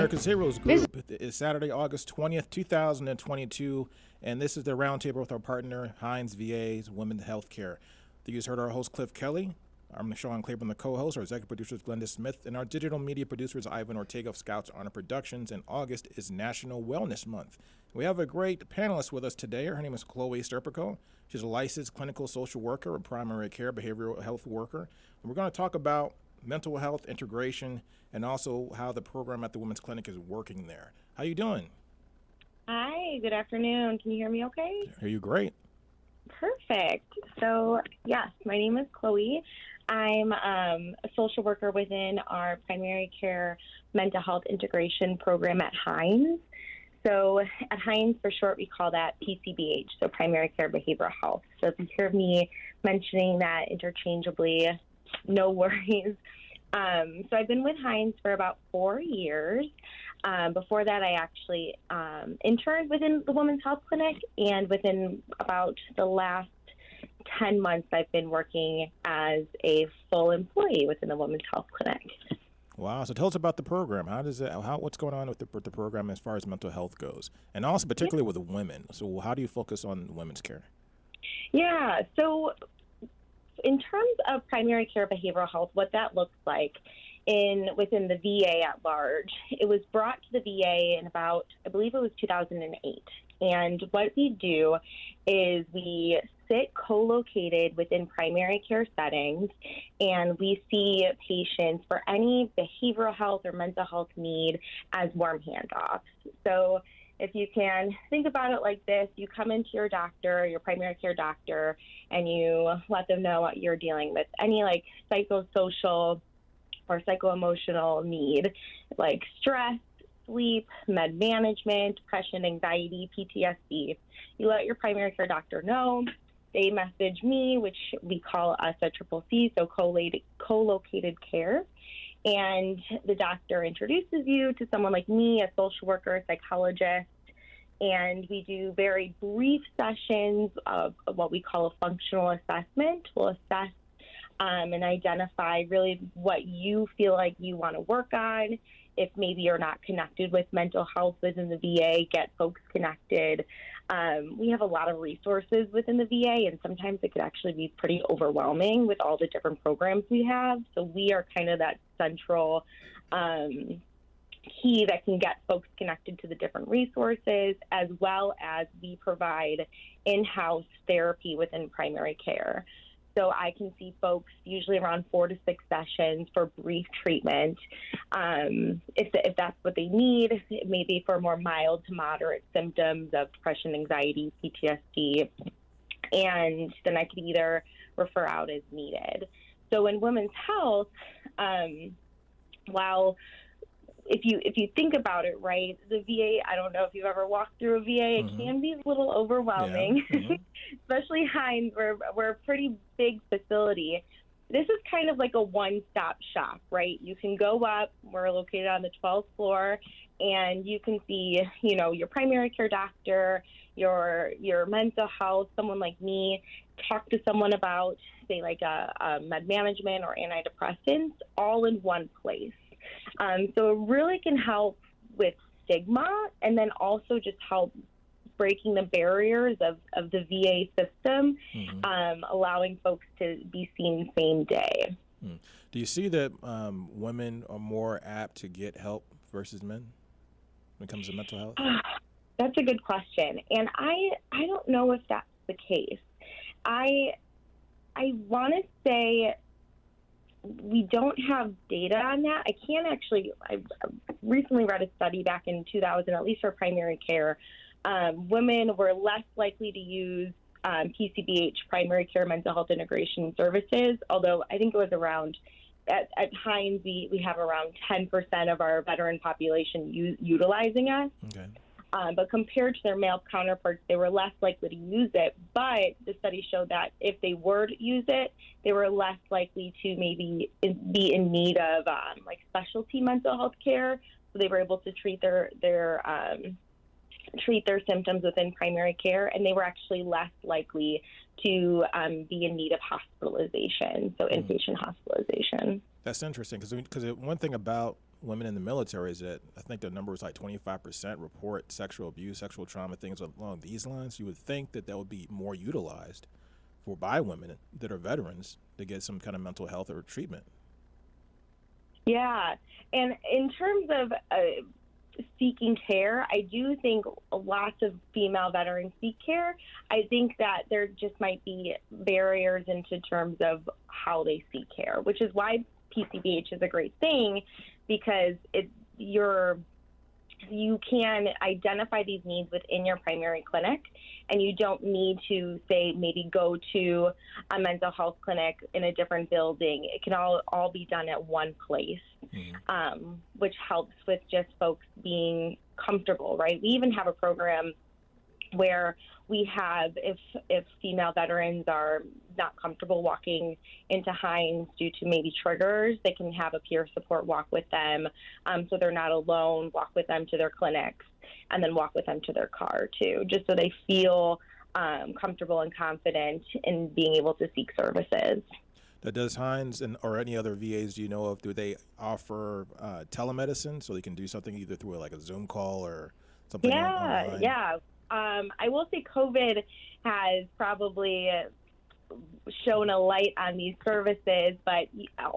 America's Heroes Group. It's Saturday, August 20th, 2022, and this is the Roundtable with our partner, Hines VA's Women's Healthcare. You just heard our host, Cliff Kelley. I'm Sean Claiborne, the co-host. Our executive producer is Glenda Smith, and our digital media producer is Ivan Ortega of Scouts Honor Productions, and August is National Wellness Month. We have a great panelist with us today. Her name is Chloe Sterpico. She's a licensed clinical social worker, a primary care behavioral health worker. And we're going to talk about mental health integration and also how the program at the Women's Clinic is working there. How you doing? Hi, good afternoon. Can you hear me okay? I hear you great. Perfect. So, yes, my name is Chloe. I'm a social worker within our primary care mental health integration program at Hines. So at Hines, for short, we call that PCBH, so Primary Care Behavioral Health. So if you hear me mentioning that interchangeably, no worries. So I've been with Hines for about 4 years. Before that, I actually interned within the Women's Health Clinic, and within about the last 10 months, I've been working as a full employee within the Women's Health Clinic. Wow. So tell us about the program. What's going on with the program as far as mental health goes, and also particularly with the women. So how do you focus on women's care? Yeah. So in terms of primary care behavioral health, what that looks like within the VA at large, it was brought to the VA in about, I believe it was 2008. And what we do is we sit co-located within primary care settings, and we see patients for any behavioral health or mental health need as warm handoffs. So if you can think about it like this, you come into your doctor, your primary care doctor, and you let them know what you're dealing with, any like psychosocial or psycho-emotional need, like stress, sleep, med management, depression, anxiety, PTSD. You let your primary care doctor know. They message me, which we call us a triple C, so co-located care. And the doctor introduces you to someone like me, a social worker, a psychologist, and we do very brief sessions of what we call a functional assessment. We'll assess and identify really what you feel like you want to work on. If maybe you're not connected with mental health within the VA, get folks connected. We have a lot of resources within the VA, and sometimes it could actually be pretty overwhelming with all the different programs we have. So we are kind of that central key that can get folks connected to the different resources, as well as we provide in-house therapy within primary care. So I can see folks usually around 4 to 6 sessions for brief treatment. If that's what they need, maybe for more mild to moderate symptoms of depression, anxiety, PTSD, and then I could either refer out as needed. So in women's health, while if you think about it, right, the VA, I don't know if you've ever walked through a VA, it can be a little overwhelming, especially Hines. We're a pretty big facility. This is kind of like a one-stop shop, right? You can go up, we're located on the 12th floor, and you can see, your primary care doctor, your mental health, someone like me, talk to someone about, say, like a med management or antidepressants, all in one place. So it really can help with stigma, and then also just help breaking the barriers of the VA system, allowing folks to be seen same day. Do you see that women are more apt to get help versus men when it comes to mental health? That's a good question, and I don't know if that's the case. I want to say we don't have data on that. I recently read a study back in 2000, at least for primary care. Women were less likely to use PCBH, primary care mental health integration services, although I think it was around, at Hines, we have around 10% of our veteran population utilizing us. Okay. But compared to their male counterparts, they were less likely to use it. But the study showed that if they were to use it, they were less likely to maybe be in need of like specialty mental health care. So they were able to treat their symptoms within primary care, and they were actually less likely to be in need of hospitalization, so inpatient hospitalization. That's interesting because one thing about women in the military is that I think the number is like 25% report sexual abuse, sexual trauma, things along these lines. You would think that would be more utilized by women that are veterans to get some kind of mental health or treatment. Yeah, and in terms of seeking care, I do think lots of female veterans seek care. I think that there just might be barriers into terms of how they seek care, which is why PCBH is a great thing, because you can identify these needs within your primary clinic, and you don't need to, say, maybe go to a mental health clinic in a different building. It can all be done at one place, which helps with just folks being comfortable, right? We even have a program where we have, if female veterans are not comfortable walking into Hines due to maybe triggers, they can have a peer support walk with them, so they're not alone, walk with them to their clinics, and then walk with them to their car too, just so they feel comfortable and confident in being able to seek services. Now, does Hines or any other VAs do you know of, do they offer telemedicine so they can do something either through like a Zoom call or something online? Yeah. I will say COVID has probably shown a light on these services, but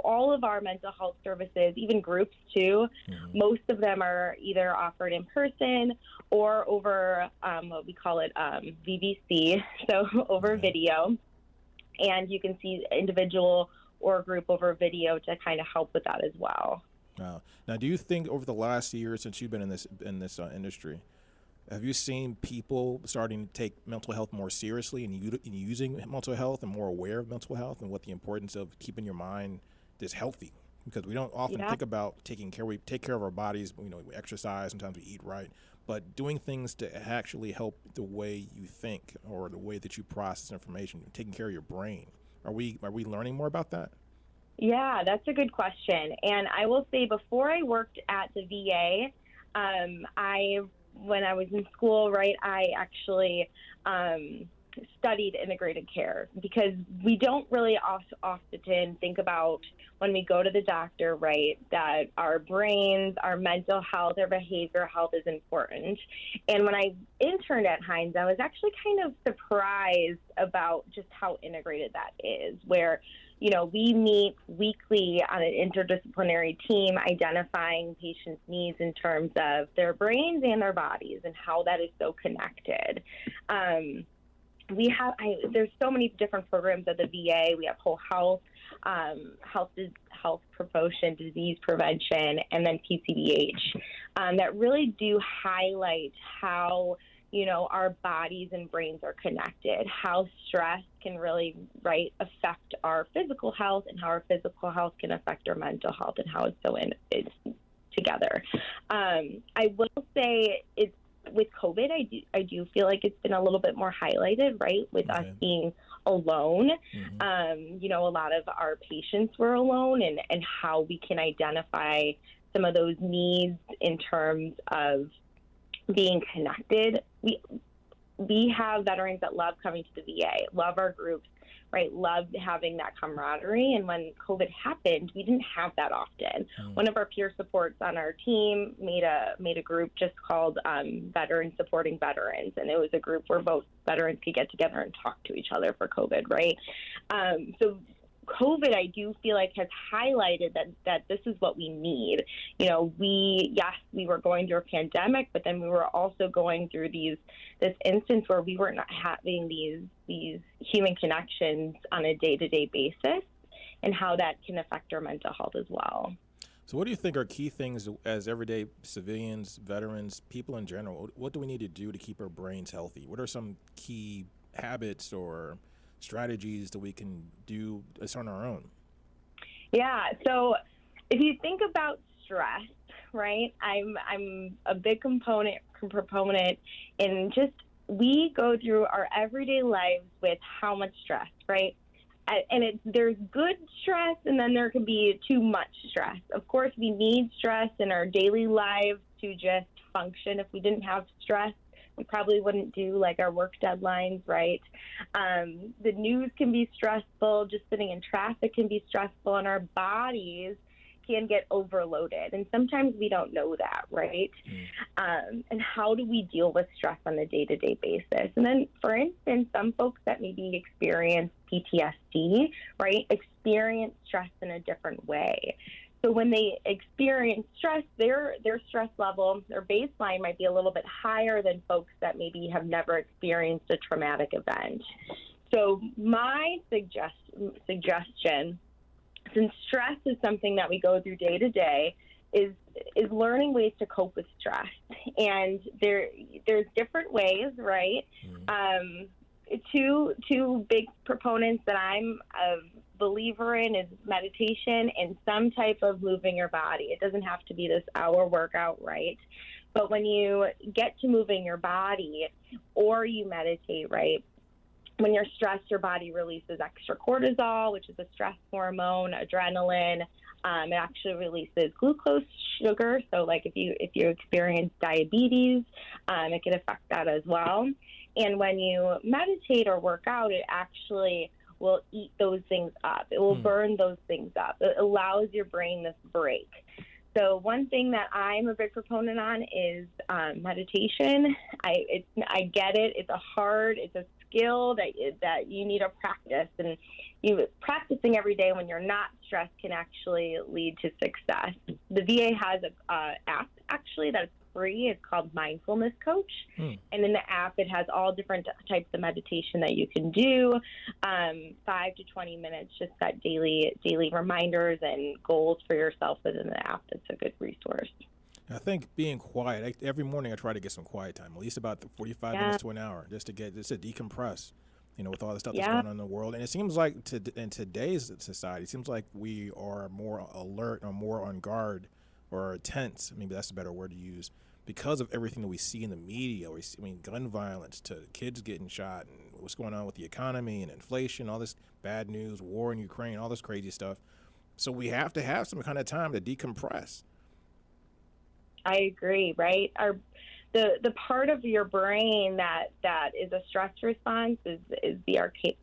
all of our mental health services, even groups too, most of them are either offered in person or over what we call it VVC, so over video. And you can see individual or group over video to kind of help with that as well. Wow. Now, do you think over the last year since you've been in this industry, have you seen people starting to take mental health more seriously and using mental health and more aware of mental health and what the importance of keeping your mind just healthy? Because we don't often think about taking care. We take care of our bodies. We exercise. Sometimes we eat right. But doing things to actually help the way you think or the way that you process information, taking care of your brain. Are we learning more about that? Yeah, that's a good question. And I will say, before I worked at the VA, when I was in school, right, I actually studied integrated care, because we don't really often think about when we go to the doctor, right, that our brains, our mental health, our behavioral health is important. And when I interned at Hines, I was actually kind of surprised about just how integrated that is, where we meet weekly on an interdisciplinary team identifying patients' needs in terms of their brains and their bodies and how that is so connected. There's so many different programs at the VA. We have whole health, health promotion, disease prevention, and then PCBH that really do highlight how our bodies and brains are connected, how stress can really, affect our physical health, and how our physical health can affect our mental health, and how it's so together. I will say with COVID, I do feel like it's been a little bit more highlighted, right, with us being alone. A lot of our patients were alone, and how we can identify some of those needs in terms of being connected. We have veterans that love coming to the VA, love our groups, right? Love having that camaraderie. And when COVID happened, we didn't have that often. One of our peer supports on our team made a group just called Veterans Supporting Veterans, and it was a group where both veterans could get together and talk to each other for COVID, right? So COVID, I do feel like, has highlighted that this is what we need. We were going through a pandemic, but then we were also going through this instance where we were not having these human connections on a day-to-day basis, and how that can affect our mental health as well. So what do you think are key things as everyday civilians, veterans, people in general? What do we need to do to keep our brains healthy? What are some key habits or strategies that we can do this on our own? Yeah, so if you think about stress, right, I'm a big proponent in just, we go through our everyday lives with how much stress, right? And there's good stress, and then there can be too much stress. Of course, we need stress in our daily lives to just function. If we didn't have stress, we probably wouldn't do like our work deadlines, right? The news can be stressful. Just sitting in traffic can be stressful, and our bodies can get overloaded. And sometimes we don't know that, right? And how do we deal with stress on a day-to-day basis? And then, for instance, some folks that maybe experience PTSD, right, experience stress in a different way. So when they experience stress, their stress level, their baseline might be a little bit higher than folks that maybe have never experienced a traumatic event. So my suggestion, since stress is something that we go through day to day, is learning ways to cope with stress. And there's different ways, right? Two big proponents that I'm a believer in is meditation and some type of moving your body. It doesn't have to be this hour workout, right? But when you get to moving your body or you meditate, right, when you're stressed, your body releases extra cortisol, which is a stress hormone, adrenaline. It actually releases glucose sugar. So like if you experience diabetes, it can affect that as well. And when you meditate or work out, it actually will eat those things up. It will burn those things up. It allows your brain this break. So one thing that I'm a big proponent on is meditation. I get it. It's a skill that you need to practice, and practicing every day when you're not stressed can actually lead to success. The VA has a app actually that's free. It's called Mindfulness Coach, and in the app it has all different types of meditation that you can do. 5 to 20 minutes, just set daily reminders and goals for yourself within the app. It's a good resource. I think being quiet, every morning I try to get some quiet time, at least about 45 minutes to an hour, just to decompress, with all the stuff that's going on in the world. And it seems like in today's society, it seems like we are more alert or more on guard or tense, maybe that's a better word to use, because of everything that we see in the media. Gun violence to kids getting shot and what's going on with the economy and inflation, all this bad news, war in Ukraine, all this crazy stuff. So we have to have some kind of time to decompress. I agree, right? The part of your brain that is a stress response is the archaic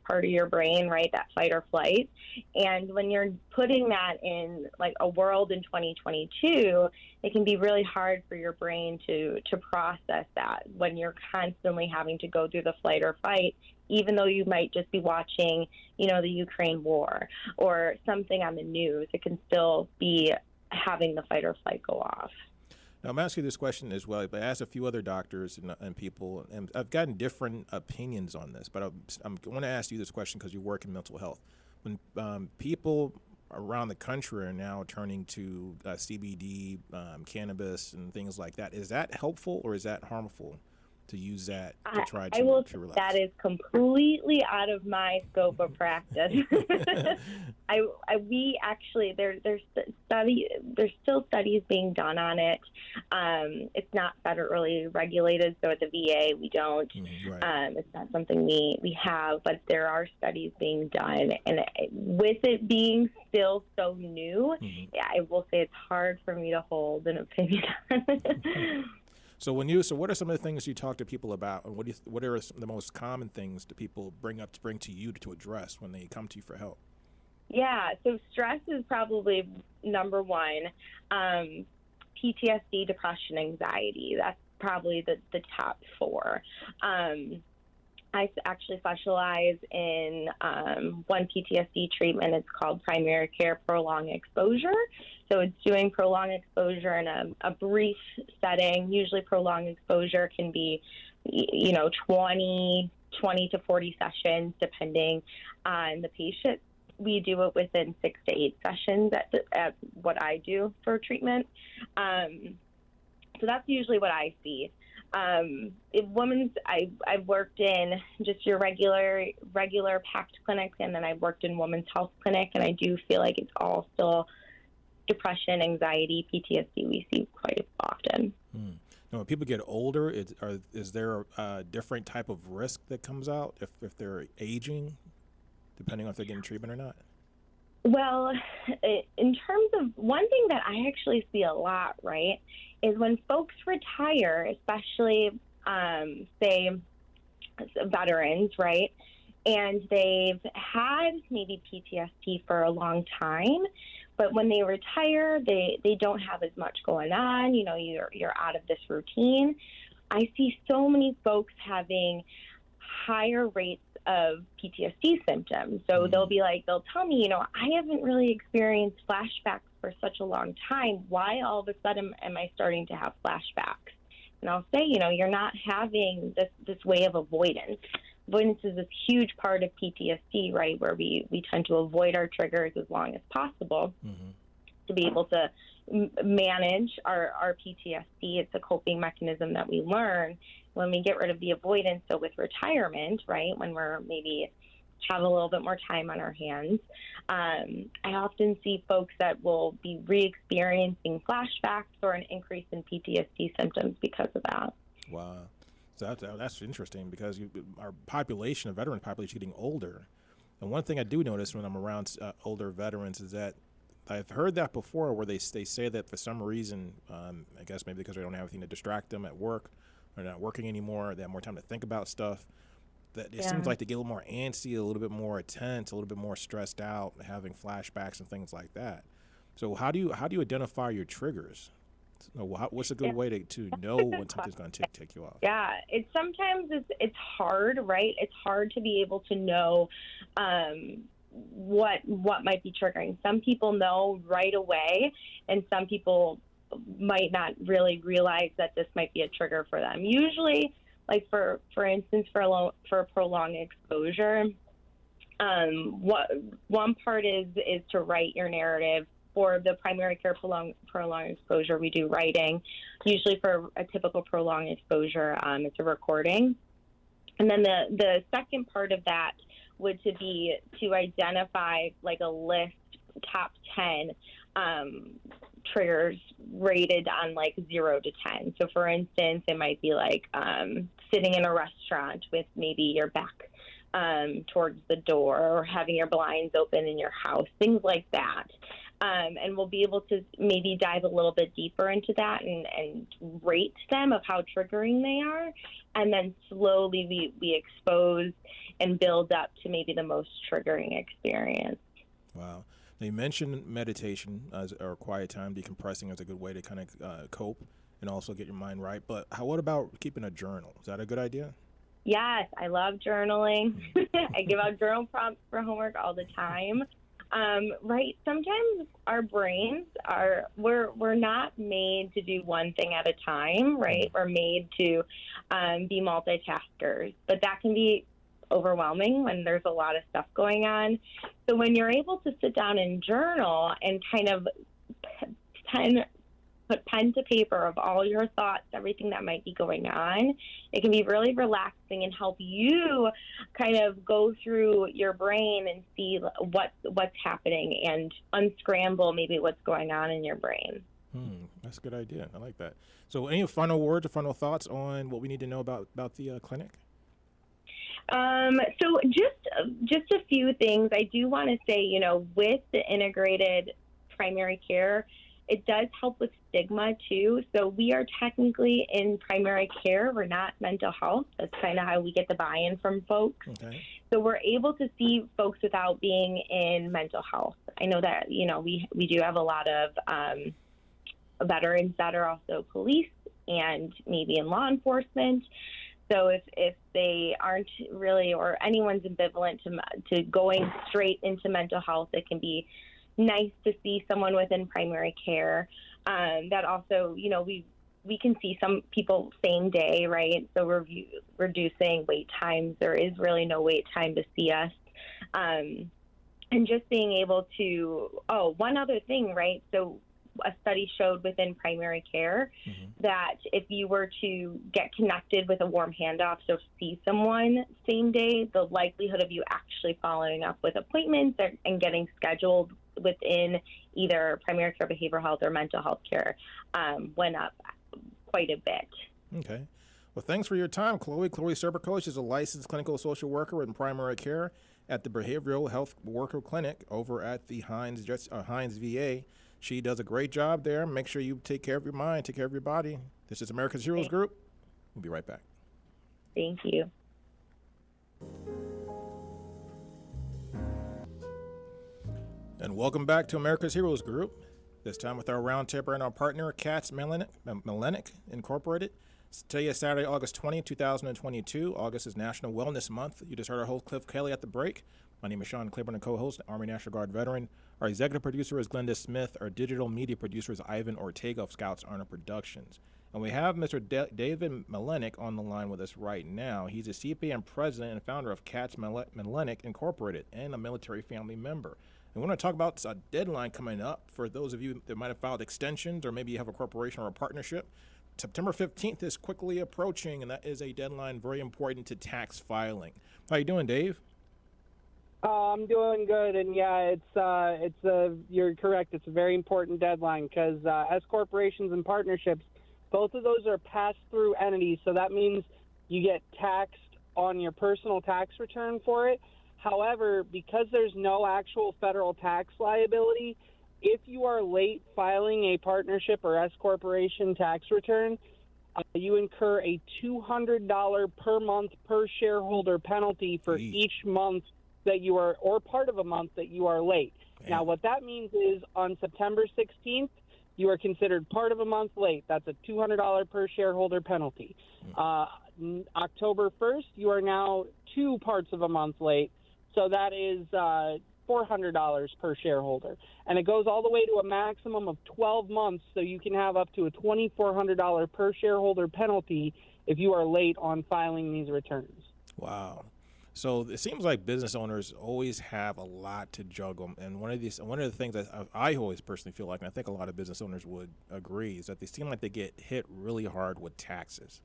part of your brain, right? That fight or flight. And when you're putting that in like a world in 2022, it can be really hard for your brain to process that when you're constantly having to go through the flight or fight, even though you might just be watching, the Ukraine war or something on the news. It can still be having the fight or flight go off. Now, I'm asking you this question as well. I asked a few other doctors and people, and I've gotten different opinions on this, but I'm going to ask you this question because you work in mental health. When people around the country are now turning to CBD, cannabis, and things like that, is that helpful or is that harmful to use that to try to relax? That is completely out of my scope of practice. We actually there's still studies being done on it. It's not federally regulated, so at the VA we don't. Right. It's not something we have, but there are studies being done, and with it being still so new, I will say it's hard for me to hold an opinion on it. So what are some of the things you talk to people about, and what are the most common things that people bring to you to address when they come to you for help? Yeah, so stress is probably number one. PTSD, depression, anxiety. That's probably the top four. I actually specialize in one PTSD treatment. It's called primary care prolonged exposure. So it's doing prolonged exposure in a brief setting. Usually prolonged exposure can be, 20 to 40 sessions, depending on the patient. We do it within 6 to 8 sessions at what I do for treatment. So that's usually what I see. I've worked in just your regular packed clinics, and then I've worked in women's health clinic, and I do feel like it's all still depression, anxiety, PTSD we see quite often. Now, when people get older, is there a different type of risk that comes out if they're aging, depending on if they're getting treatment or not? Well, in terms of one thing that I actually see a lot, right, is when folks retire, especially, say, veterans, right, and they've had maybe PTSD for a long time, But when they retire, they don't have as much going on. You're out of this routine. I see so many folks having higher rates of PTSD symptoms. So they'll tell me, I haven't really experienced flashbacks for such a long time. Why all of a sudden am I starting to have flashbacks? And I'll say, you're not having this way of avoidance. Avoidance is this huge part of PTSD, right, where we tend to avoid our triggers as long as possible to be able to manage our PTSD. It's a coping mechanism that we learn when we get rid of the avoidance. So with retirement, right, when we're maybe have a little bit more time on our hands, I often see folks that will be re-experiencing flashbacks or an increase in PTSD symptoms because of that. Wow. So that's interesting, because our population, the veteran population, is getting older. And one thing I do notice when I'm around older veterans is that I've heard that before, where they say that for some reason, I guess maybe because they don't have anything to distract them at work, they're not working anymore, they have more time to think about stuff, that it seems like they get a little more antsy, a little bit more tense, a little bit more stressed out, having flashbacks and things like that. So how do you identify your triggers? What's a good way to know when something's going to tick you off? Yeah, sometimes it's hard, right? It's hard to be able to know what might be triggering. Some people know right away, and some people might not really realize that this might be a trigger for them. Usually, like for instance, for prolonged exposure, one part is to write your narrative. For the primary care prolonged exposure, we do writing. Usually for a typical prolonged exposure, it's a recording. And then the second part of that would be to identify like a list, top 10 triggers rated on like 0 to 10. So for instance, it might be like sitting in a restaurant with maybe your back towards the door, or having your blinds open in your house, things like that. And we'll be able to maybe dive a little bit deeper into that and rate them of how triggering they are. And then slowly we expose and build up to maybe the most triggering experience. Wow. Now you mentioned meditation or quiet time, decompressing is a good way to kind of cope and also get your mind right. But what about keeping a journal? Is that a good idea? Yes, I love journaling. I give out journal prompts for homework all the time. Right. Sometimes our brains we're not made to do one thing at a time, right? We're made to be multitaskers, but that can be overwhelming when there's a lot of stuff going on. So when you're able to sit down and journal and kind of put pen to paper of all your thoughts, everything that might be going on, it can be really relaxing and help you kind of go through your brain and see what's happening and unscramble maybe what's going on in your brain. That's a good idea. I like that. So any final words or final thoughts on what we need to know about the clinic? So just a few things. I do want to say, with the integrated primary care, it does help with stigma too. So we are technically in primary care. We're not mental health. That's kind of how we get the buy-in from folks. Okay. So we're able to see folks without being in mental health. I know that, we do have a lot of veterans that are also police and maybe in law enforcement. So if they aren't really, or anyone's ambivalent to going straight into mental health, it can be nice to see someone within primary care that also, we can see some people same day, right? So we're reducing wait times. There is really no wait time to see us. And just being able to, one other thing, right? So a study showed within primary care that if you were to get connected with a warm handoff, so see someone same day, the likelihood of you actually following up with appointments and getting scheduled within either primary care, behavioral health, or mental health care went up quite a bit. Okay. Well, thanks for your time, Chloe. Chloe Serbercoach is a licensed clinical social worker in primary care at the Behavioral Health Worker Clinic over at the Hines VA. She does a great job there. Make sure you take care of your mind, take care of your body. This is America's Heroes Group. We'll be right back. Thank you. And welcome back to America's Heroes Group. This time with our roundtable and our partner, Katz Milanec, Incorporated. Today is Saturday, August 20, 2022. August is National Wellness Month. You just heard our host, Cliff Kelley, at the break. My name is Sean Claiborne, co-host, Army National Guard veteran. Our executive producer is Glenda Smith. Our digital media producer is Ivan Ortega of Scouts Honor Productions. And we have Mr. David Milanec on the line with us right now. He's a CPA and president and founder of Katz Milanec, Incorporated, and a military family member. And we want to talk about a deadline coming up for those of you that might have filed extensions, or maybe you have a corporation or a partnership. September 15th is quickly approaching, and that is a deadline very important to tax filing. How you doing, Dave? I'm doing good, and yeah, you're correct. It's a very important deadline because as corporations and partnerships, both of those are pass-through entities, so that means you get taxed on your personal tax return for it. However, because there's no actual federal tax liability, if you are late filing a partnership or S corporation tax return, you incur a $200 per month per shareholder penalty for each month that you are, or part of a month that you are late. Man. Now, what that means is on September 16th, you are considered part of a month late. That's a $200 per shareholder penalty. October 1st, you are now 2 parts of a month late. So that is $400 per shareholder. And it goes all the way to a maximum of 12 months, so you can have up to a $2,400 per shareholder penalty if you are late on filing these returns. Wow. So it seems like business owners always have a lot to juggle. And one of the things that I always personally feel like, and I think a lot of business owners would agree, is that they seem like they get hit really hard with taxes.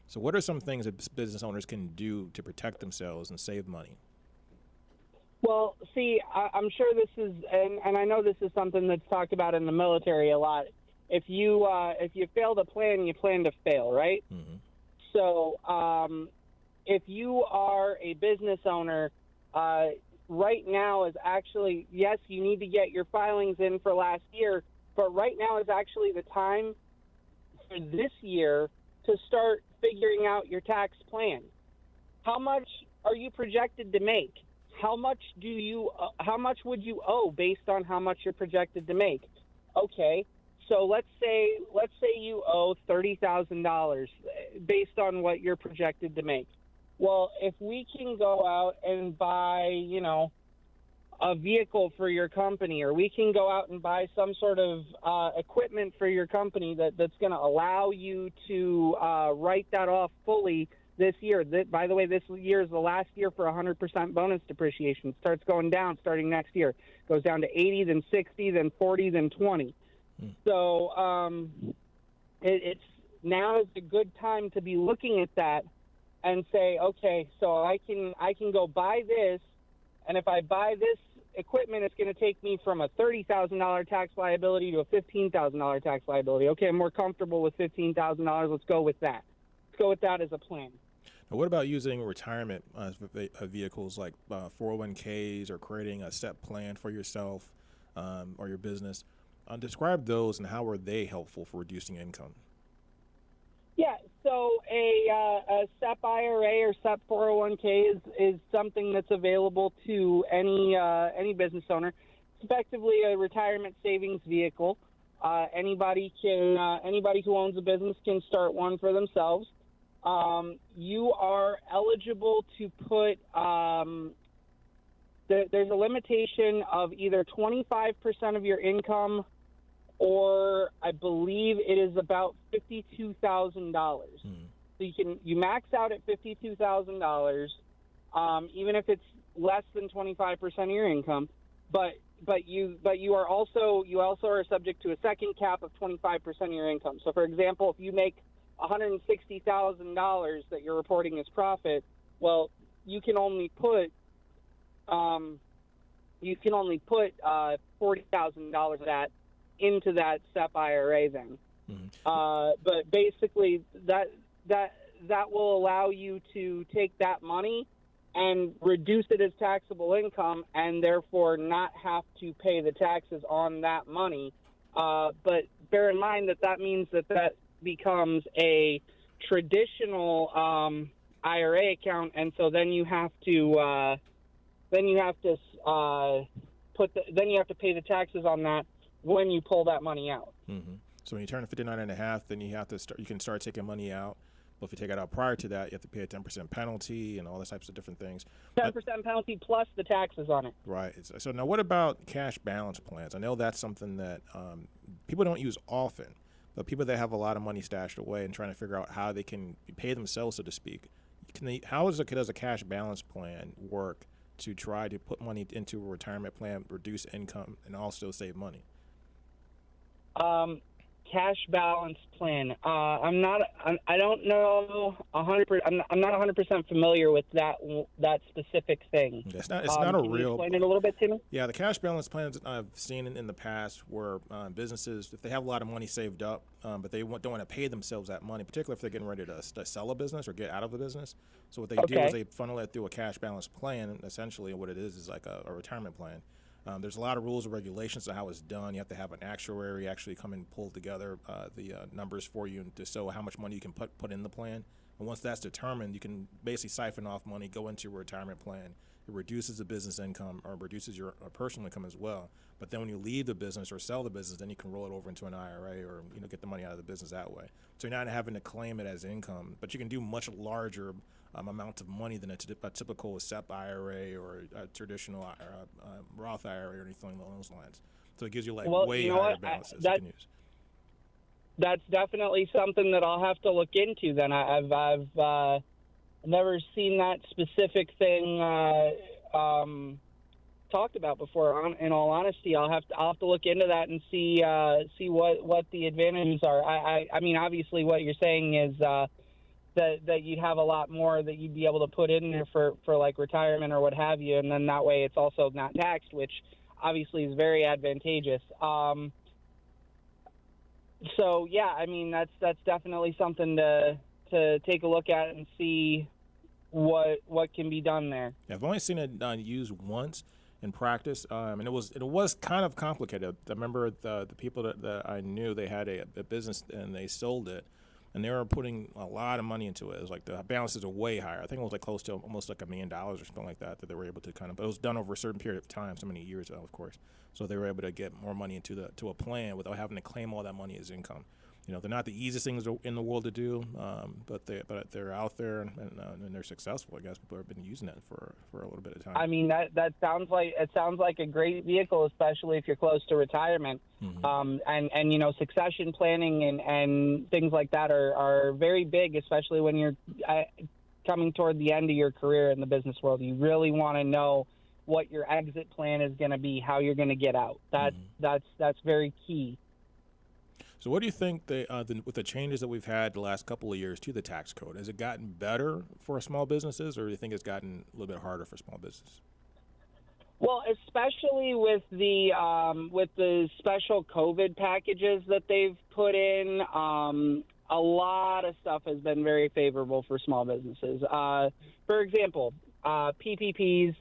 So what are some things that business owners can do to protect themselves and save money? Well, see, I'm sure this is, and I know this is something that's talked about in the military a lot. If you fail to plan, you plan to fail, right? Mm-hmm. So if you are a business owner, right now is actually, yes, you need to get your filings in for last year, but right now is actually the time for this year to start figuring out your tax plan. How much are you projected to make? How much would you owe based on how much you're projected to make? Okay, so let's say you owe $30,000 based on what you're projected to make. Well, if we can go out and buy, a vehicle for your company, or we can go out and buy some sort of equipment for your company that's going to allow you to write that off fully this year. By the way, this year is the last year for 100% bonus depreciation. It starts going down starting next year. It goes down to 80, then 60, then 40, then 20. So it's now is a good time to be looking at that and say, okay, so I can go buy this, and if I buy this equipment, it's going to take me from a $30,000 tax liability to a $15,000 tax liability. Okay, I'm more comfortable with $15,000. Let's go with that. Let's go with that as a plan. Now, what about using retirement vehicles like 401ks, or creating a set plan for yourself or your business? Describe those, and how are they helpful for reducing income? Yeah, so a SEP IRA or SEP 401k is something that's available to any business owner. It's effectively a retirement savings vehicle. Anybody who owns a business can start one for themselves. You are eligible to put there's a limitation of either 25% of your income, or I believe it is about $52,000. So you max out at $52,000, even if it's less than 25% of your income. But you also are subject to a second cap of 25% of your income. So, for example, if you make $160,000 that you're reporting as profit, well, you can only put $40,000 of that into that SEP IRA then. But basically that will allow you to take that money and reduce it as taxable income, and therefore not have to pay the taxes on that money. But bear in mind that means that becomes a traditional IRA account, and so then you have to then you have to pay the taxes on that when you pull that money out. Mm-hmm. So when you turn 59 and a half, then you can start taking money out. But if you take it out prior to that, you have to pay a 10% penalty and all those types of different things. 10% penalty plus the taxes on it. Right. So now what about cash balance plans? I know that's something that people don't use often, but people that have a lot of money stashed away and trying to figure out how they can pay themselves, so to speak, how does a cash balance plan work to try to put money into a retirement plan, reduce income, and also save money? Cash balance plan. I don't know 100%. I'm not 100% familiar with that specific thing. It's not a can real. You explain it a little bit to me? Yeah, the cash balance plans I've seen in the past where businesses, if they have a lot of money saved up, but they don't want to pay themselves that money, particularly if they're getting ready to sell a business or get out of the business. So what they do is they funnel it through a cash balance plan. And essentially, what it is like a retirement plan. There's a lot of rules and regulations on how it's done. You have to have an actuary actually come and pull together the numbers for you to show how much money you can put in the plan. And once that's determined, you can basically siphon off money, go into your retirement plan. It reduces the business income or reduces your personal income as well. But then when you leave the business or sell the business, then you can roll it over into an IRA or get the money out of the business that way. So you're not having to claim it as income, but you can do much larger amount of money than a typical SEP IRA or a traditional Roth IRA or anything along those lines. So it gives you way higher balances you can use. That's definitely something that I'll have to look into. Then I've never seen that specific thing talked about before. In all honesty, I'll have to look into that and see what the advantages are. I mean, obviously, what you're saying is that you'd have a lot more that you'd be able to put in there for like retirement or what have you, and then that way it's also not taxed, which obviously is very advantageous. So yeah, I mean that's definitely something to take a look at and see what can be done there. Yeah, I've only seen it used once in practice, and it was kind of complicated. I remember the people that I knew, they had a business and they sold it. And they were putting a lot of money into it. It was like the balances are way higher. I think it was like close to almost like $1 million or something like that they were able to but it was done over a certain period of time, so many years, of course. So they were able to get more money into a plan without having to claim all that money as income. They're not the easiest things in the world to do, but they're out there and they're successful. I guess people have been using it for a little bit of time. I mean that sounds like a great vehicle, especially if you're close to retirement. Mm-hmm. And succession planning and things like that are very big, especially when you're coming toward the end of your career in the business world. You really want to know what your exit plan is going to be, how you're going to get out. That's very key. So what do you think with the changes that we've had the last couple of years to the tax code, has it gotten better for small businesses, or do you think it's gotten a little bit harder for small business? Well, especially with the special COVID packages that they've put in, a lot of stuff has been very favorable for small businesses. For example, PPPs.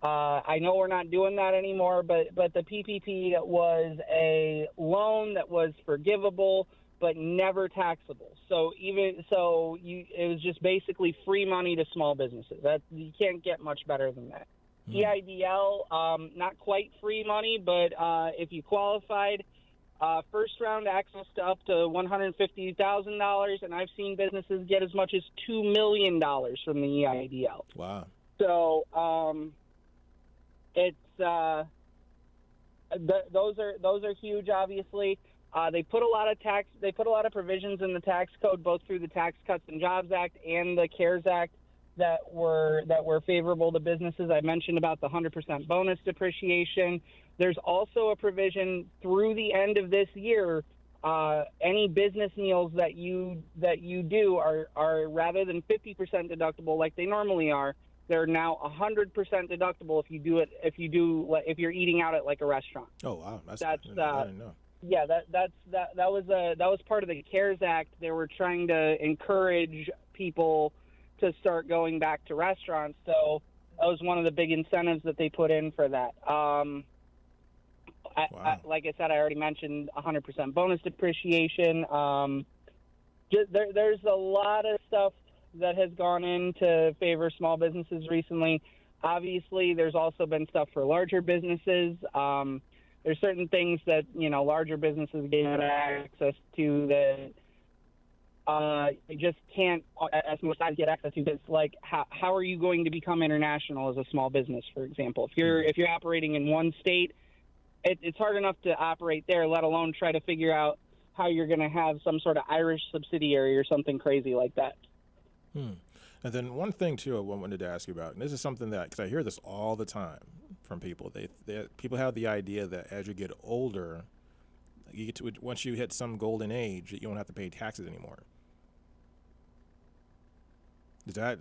I know we're not doing that anymore, but the PPP was a loan that was forgivable but never taxable. So it was just basically free money to small businesses. You can't get much better than that. EIDL, not quite free money, but if you qualified, first round access to up to $150,000, and I've seen businesses get as much as $2 million from the EIDL. Wow. So it's those are huge. Obviously, they put a lot of provisions in the tax code, both through the Tax Cuts and Jobs Act and the CARES Act, that were favorable to businesses. I mentioned about the 100% bonus depreciation. There's also a provision through the end of this year. Any business meals that you do are rather than 50% deductible like they normally are, they're now 100% deductible if you're eating out at like a restaurant. Oh wow, I didn't know. Yeah, that was part of the CARES Act. They were trying to encourage people to start going back to restaurants. So that was one of the big incentives that they put in for that. Like I said, I already mentioned 100% bonus depreciation. There's a lot of stuff that has gone in to favor small businesses recently. Obviously, there's also been stuff for larger businesses. There's certain things that, larger businesses get access to that you just can't, as small size, get access to. It's like, how are you going to become international as a small business, for example? If you're operating in one state, it's hard enough to operate there, let alone try to figure out how you're going to have some sort of Irish subsidiary or something crazy like that. And then one thing, too, I wanted to ask you about, and this is something that, because I hear this all the time from people, people have the idea that as you get older, once you hit some golden age, you don't have to pay taxes anymore.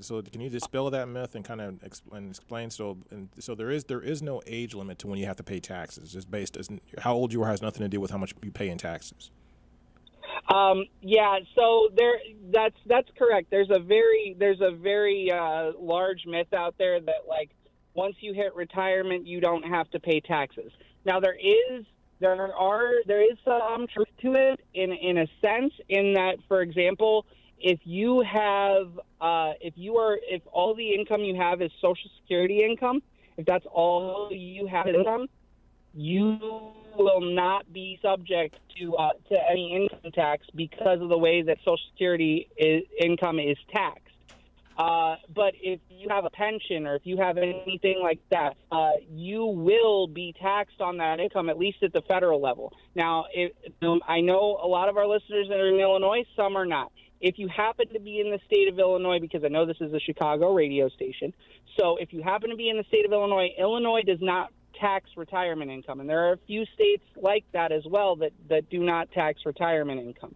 So can you dispel that myth and kind of explain? So there is no age limit to when you have to pay taxes. It's based how old you are has nothing to do with how much you pay in taxes. Yeah, so that's correct. There's a very large myth out there that, like, once you hit retirement, you don't have to pay taxes. Now there is some truth to it in a sense, in that, for example, if all the income you have is Social Security income, if that's all you have is income, you will not be subject to any income tax because of the way that Social Security income is taxed. But if you have a pension or if you have anything like that, you will be taxed on that income, at least at the federal level. Now, I know a lot of our listeners are in Illinois, some are not. If you happen to be in the state of Illinois, because I know this is a Chicago radio station, so if you happen to be in the state of Illinois, Illinois does not tax retirement income. And there are a few states like that as well that do not tax retirement income.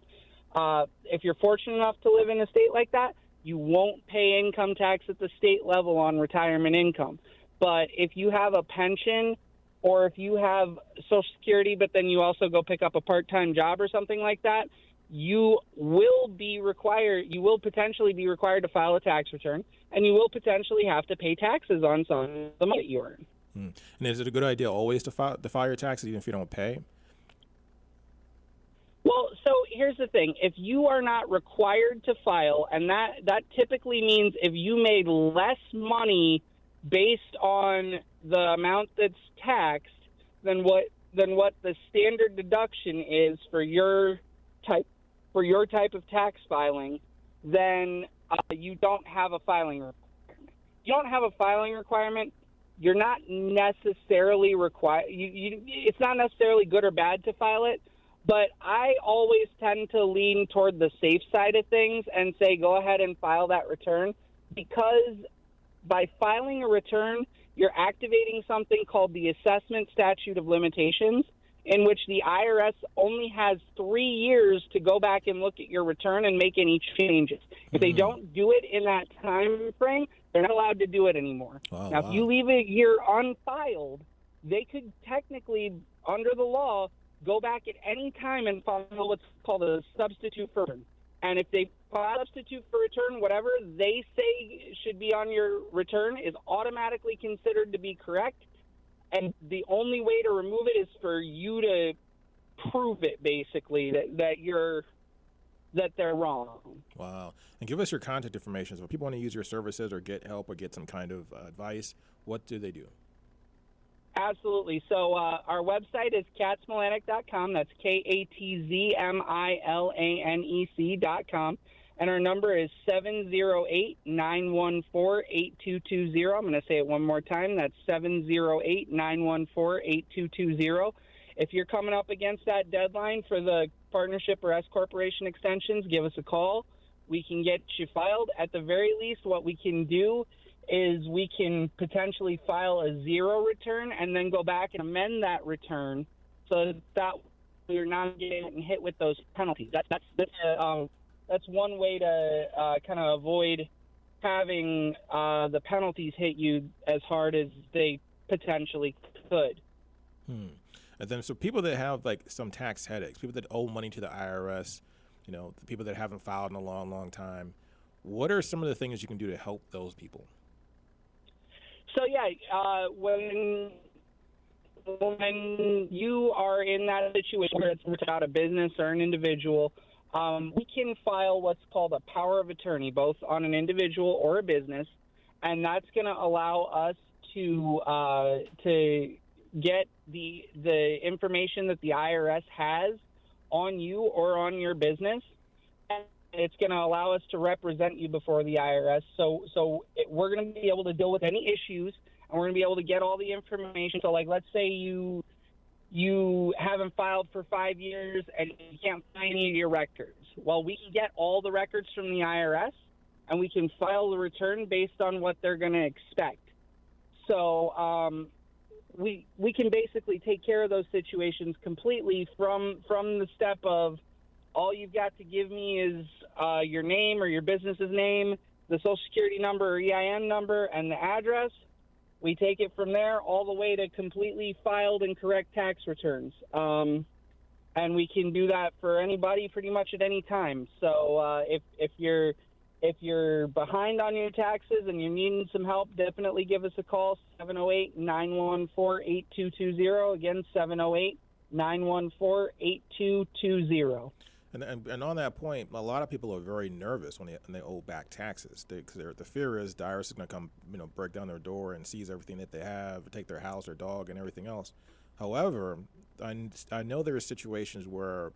If you're fortunate enough to live in a state like that, you won't pay income tax at the state level on retirement income. But if you have a pension or if you have Social Security, but then you also go pick up a part-time job or something like that, you will potentially be required to file a tax return, and you will potentially have to pay taxes on some of the money that you earn. And is it a good idea always to file your taxes even if you don't pay? Well, so here's the thing. If you are not required to file, and that typically means if you made less money based on the amount that's taxed than what the standard deduction is for your type of tax filing, then you don't have a filing requirement. You don't have a filing requirement. You're not necessarily required. It's not necessarily good or bad to file it, but I always tend to lean toward the safe side of things and say go ahead and file that return, because by filing a return, you're activating something called the Assessment Statute of Limitations, in which the IRS only has 3 years to go back and look at your return and make any changes. If they don't do it in that time frame, they're not allowed to do it anymore. If you leave it here unfiled, they could technically, under the law, go back at any time and file what's called a substitute for return. And if they file a substitute for return, whatever they say should be on your return is automatically considered to be correct. And the only way to remove it is for you to prove it, basically, that they're wrong. Wow. And give us your contact information. So if people want to use your services or get help or get some kind of advice, what do they do? Absolutely. So our website is katzmilanec.com. That's KATZMILANEC.com. And our number is 708-914-8220. I'm going to say it one more time. That's 708-914-8220. If you're coming up against that deadline for the partnership or S corporation extensions, give us a call. We can get you filed. At the very least, what we can do is we can potentially file a zero return and then go back and amend that return so that we're not getting hit with those penalties. That's one way to kind of avoid having the penalties hit you as hard as they potentially could. And then, so people that have like some tax headaches, people that owe money to the IRS, the people that haven't filed in a long, long time, what are some of the things you can do to help those people? So when you are in that situation where it's without a business or an individual, we can file what's called a power of attorney, both on an individual or a business, and that's going to allow us to get the information that the IRS has on you or on your business, and it's going to allow us to represent you before the IRS. So we're going to be able to deal with any issues, and we're going to be able to get all the information. So, like, let's say you haven't filed for 5 years and you can't find any of your records. Well, we can get all the records from the IRS, and we can file the return based on what they're going to expect. So we can basically take care of those situations completely from the step of all you've got to give me is your name or your business's name, the Social Security number or EIN number, and the address. We take it from there all the way to completely filed and correct tax returns. And we can do that for anybody pretty much at any time. So if you're behind on your taxes and you're needing some help, definitely give us a call, 708-914-8220. Again, 708-914-8220. And on that point, a lot of people are very nervous when they owe back taxes. Because the fear is the IRS is going to come, break down their door and seize everything that they have, take their house, their dog, and everything else. However, I know there are situations where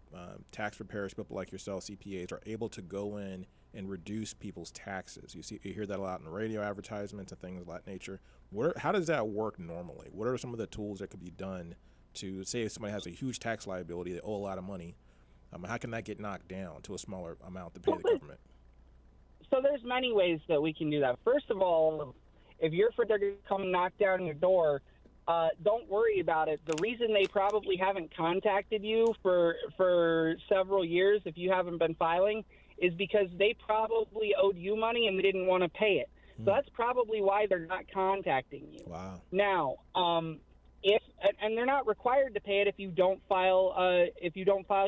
tax preparers, people like yourself, CPAs, are able to go in and reduce people's taxes. You hear that a lot in radio advertisements and things of that nature. How does that work normally? What are some of the tools that could be done to, say if somebody has a huge tax liability, they owe a lot of money, how can that get knocked down to a smaller amount to pay the government? So there's many ways that we can do that. First of all, if you're afraid they're going to come knock down your door, don't worry about it. The reason they probably haven't contacted you for several years, if you haven't been filing, is because they probably owed you money and they didn't want to pay it. So that's probably why they're not contacting you. Wow. Now, and they're not required to pay it if you don't file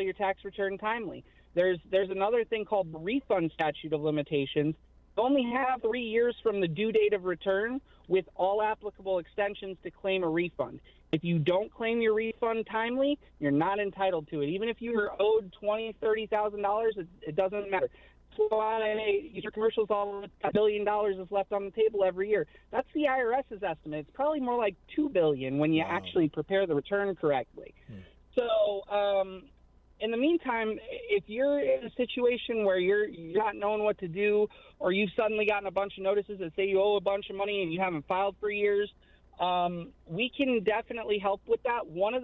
your tax return timely. There's another thing called the refund statute of limitations. You only have 3 years from the due date of return with all applicable extensions to claim a refund. If you don't claim your refund timely, you're not entitled to it. Even if you are owed $20,000, $30,000, it doesn't matter. That's why your commercials all $1 billion is left on the table every year. That's the IRS's estimate. It's probably more like $2 billion when you actually prepare the return correctly. So in the meantime, if you're in a situation where you're not knowing what to do, or you've suddenly gotten a bunch of notices that say you owe a bunch of money and you haven't filed for years, we can definitely help with that. One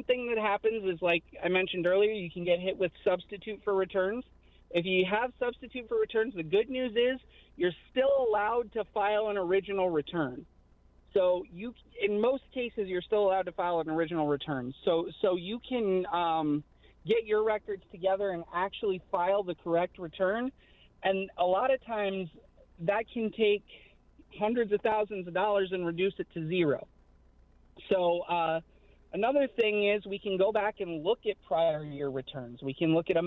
thing that happens is, like I mentioned earlier, you can get hit with substitute for returns. If you have substitute for returns, the good news is you're still allowed to file an original return. So in most cases, you're still allowed to file an original return. So you can get your records together and actually file the correct return. And a lot of times that can take hundreds of thousands of dollars and reduce it to zero. So another thing is we can go back and look at prior year returns. We can look at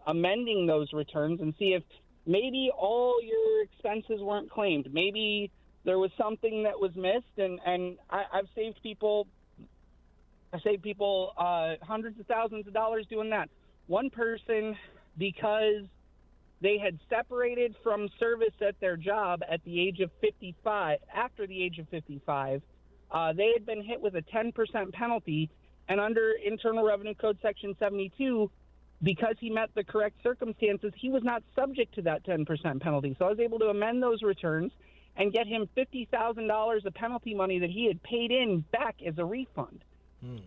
amending those returns and see if maybe all your expenses weren't claimed. Maybe there was something that was missed, and I've saved people hundreds of thousands of dollars doing that. One person, because they had separated from service at their job at the age of 55, after the age of 55, they had been hit with a 10% penalty, and under Internal Revenue Code Section 72, because he met the correct circumstances, he was not subject to that 10% penalty. So I was able to amend those returns and get him $50,000 of penalty money that he had paid in back as a refund.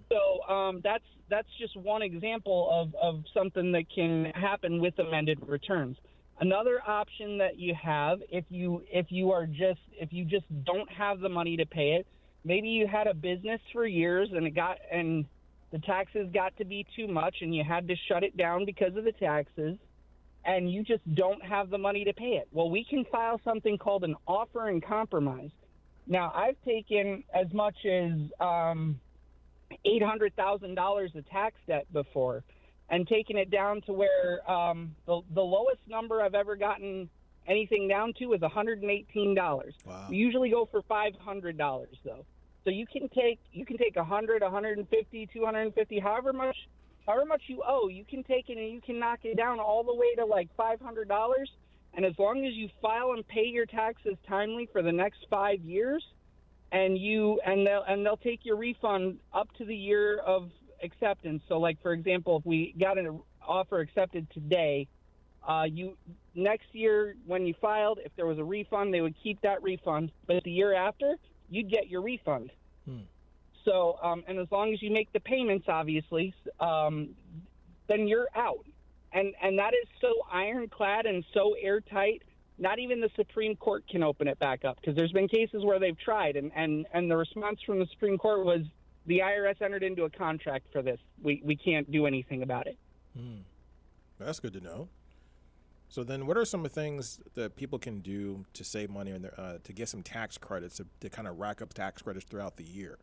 So that's just one example of something that can happen with amended returns. Another option that you have, if you just don't have the money to pay it, maybe you had a business for years and the taxes got to be too much and you had to shut it down because of the taxes, and you just don't have the money to pay it. Well, we can file something called an offer in compromise. Now, I've taken as much as $800,000 of tax debt before and taken it down to where the lowest number I've ever gotten anything down to is $118. Wow. We usually go for $500 though. So you can take 100, 150, 250, however much you owe, you can take it and you can knock it down all the way to like $500. And as long as you file and pay your taxes timely for the next 5 years, and they'll take your refund up to the year of acceptance. So, like, for example, if we got an offer accepted today, you next year when you filed, if there was a refund, they would keep that refund, but the year after, you'd get your refund. So, and as long as you make the payments, obviously, then you're out. And that is so ironclad and so airtight, not even the Supreme Court can open it back up, because there's been cases where they've tried, and the response from the Supreme Court was the IRS entered into a contract for this. We can't do anything about it. That's good to know. So then what are some of the things that people can do to save money and to get some tax credits, to kind of rack up tax credits throughout the year?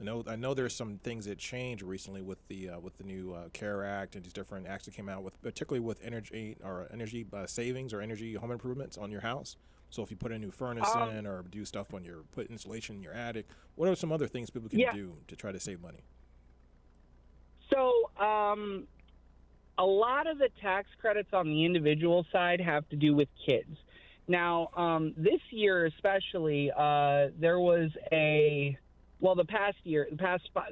I know there's some things that changed recently with the new CARE Act and these different acts that came out, particularly with energy savings or energy home improvements on your house. So if you put a new furnace in or do stuff put insulation in your attic, what are some other things people can do to try to save money? So a lot of the tax credits on the individual side have to do with kids. Now, this year especially, there was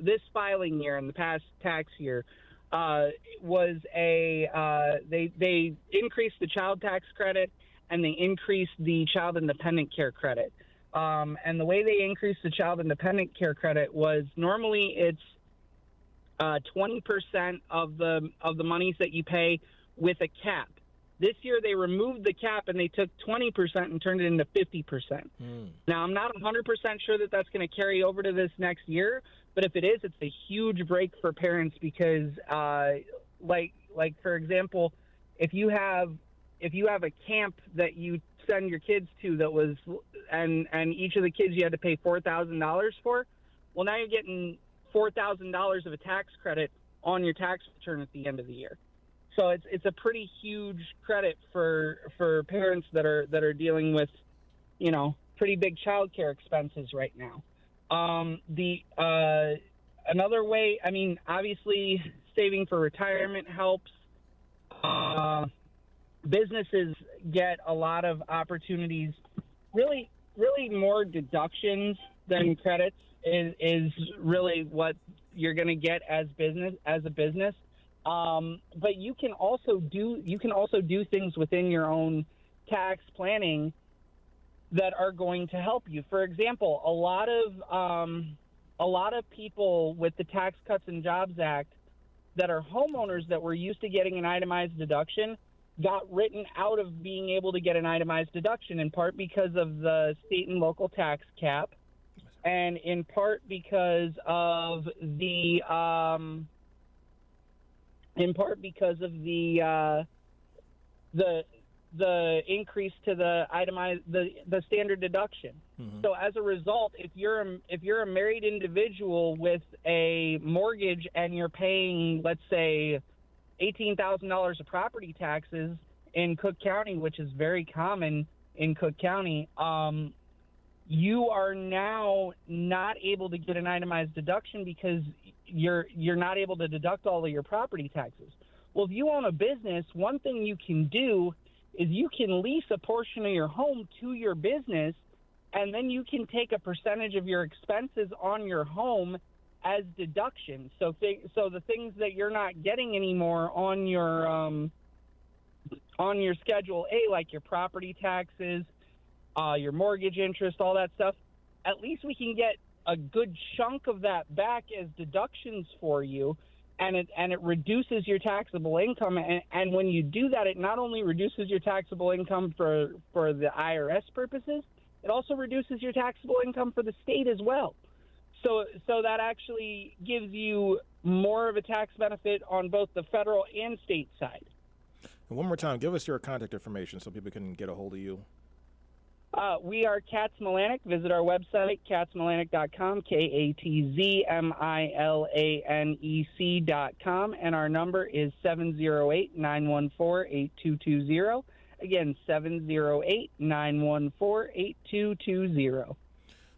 this filing year and the past tax year was they increased the child tax credit and they increased the child independent care credit. And the way they increased the child independent care credit was normally it's 20% of the monies that you pay with a cap. This year they removed the cap and they took 20% and turned it into 50%. Now, I'm not 100% sure that that's going to carry over to this next year, but if it is, it's a huge break for parents because, like for example, if you have a camp that you send your kids to that was and each of the kids you had to pay $4,000 for, well, now you're getting $4,000 of a tax credit on your tax return at the end of the year. So it's a pretty huge credit for parents that are dealing with, pretty big childcare expenses right now. Another way, obviously saving for retirement helps. Businesses get a lot of opportunities. Really more deductions than credits is really what you're going to get as a business. But you can also do things within your own tax planning that are going to help you. For example, a lot of people with the Tax Cuts and Jobs Act that are homeowners that were used to getting an itemized deduction got written out of being able to get an itemized deduction, in part because of the state and local tax cap, and in part because of the increase to the itemized the standard deduction. So as a result, if you're a married individual with a mortgage and you're paying, let's say, $18,000 of property taxes in Cook County, which is very common in Cook County, you are now not able to get an itemized deduction because you're not able to deduct all of your property taxes. Well, if you own a business, one thing you can do is you can lease a portion of your home to your business, and then you can take a percentage of your expenses on your home as deductions. So the things that you're not getting anymore on your Schedule A, like your property taxes, your mortgage interest, all that stuff, at least we can get a good chunk of that back as deductions for you, and it reduces your taxable income. And when you do that, it not only reduces your taxable income for the IRS purposes, it also reduces your taxable income for the state as well. So that actually gives you more of a tax benefit on both the federal and state side. And one more time, give us your contact information so people can get a hold of you. We are Katz Milanec. Visit our website, katzmilanec.com, KATZMILANEC.com, and our number is 708-914-8220. Again, 708-914-8220.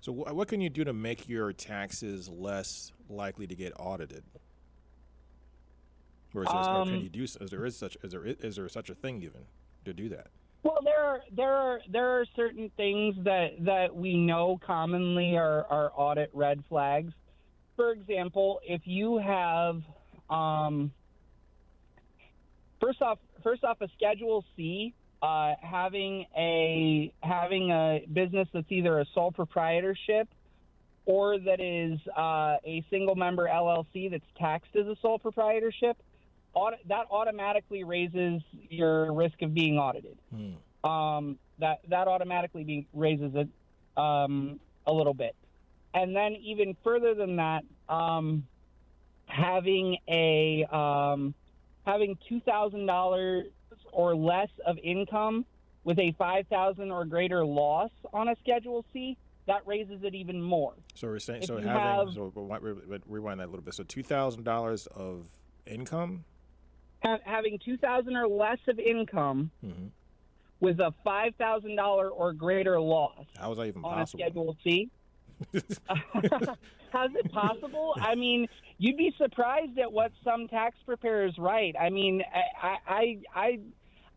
So what can you do to make your taxes less likely to get audited? Or can you do? Is there such a thing even to do that? Well, there are certain things that we know commonly are audit red flags. For example, if you have first off a Schedule C, having a business that's either a sole proprietorship or that is a single member LLC that's taxed as a sole proprietorship, that automatically raises your risk of being audited. That automatically raises it a little bit. And then even further than that, having $2,000 or less of income with a $5,000 or greater loss on a Schedule C, that raises it even more. So we're saying, If so you having, have- so rewind that a little bit. So $2,000 of income? Having $2,000 or less of income with a $5,000 or greater loss How is that even on possible? a Schedule C. How's it possible? I mean, you'd be surprised at what some tax preparers write. I mean, I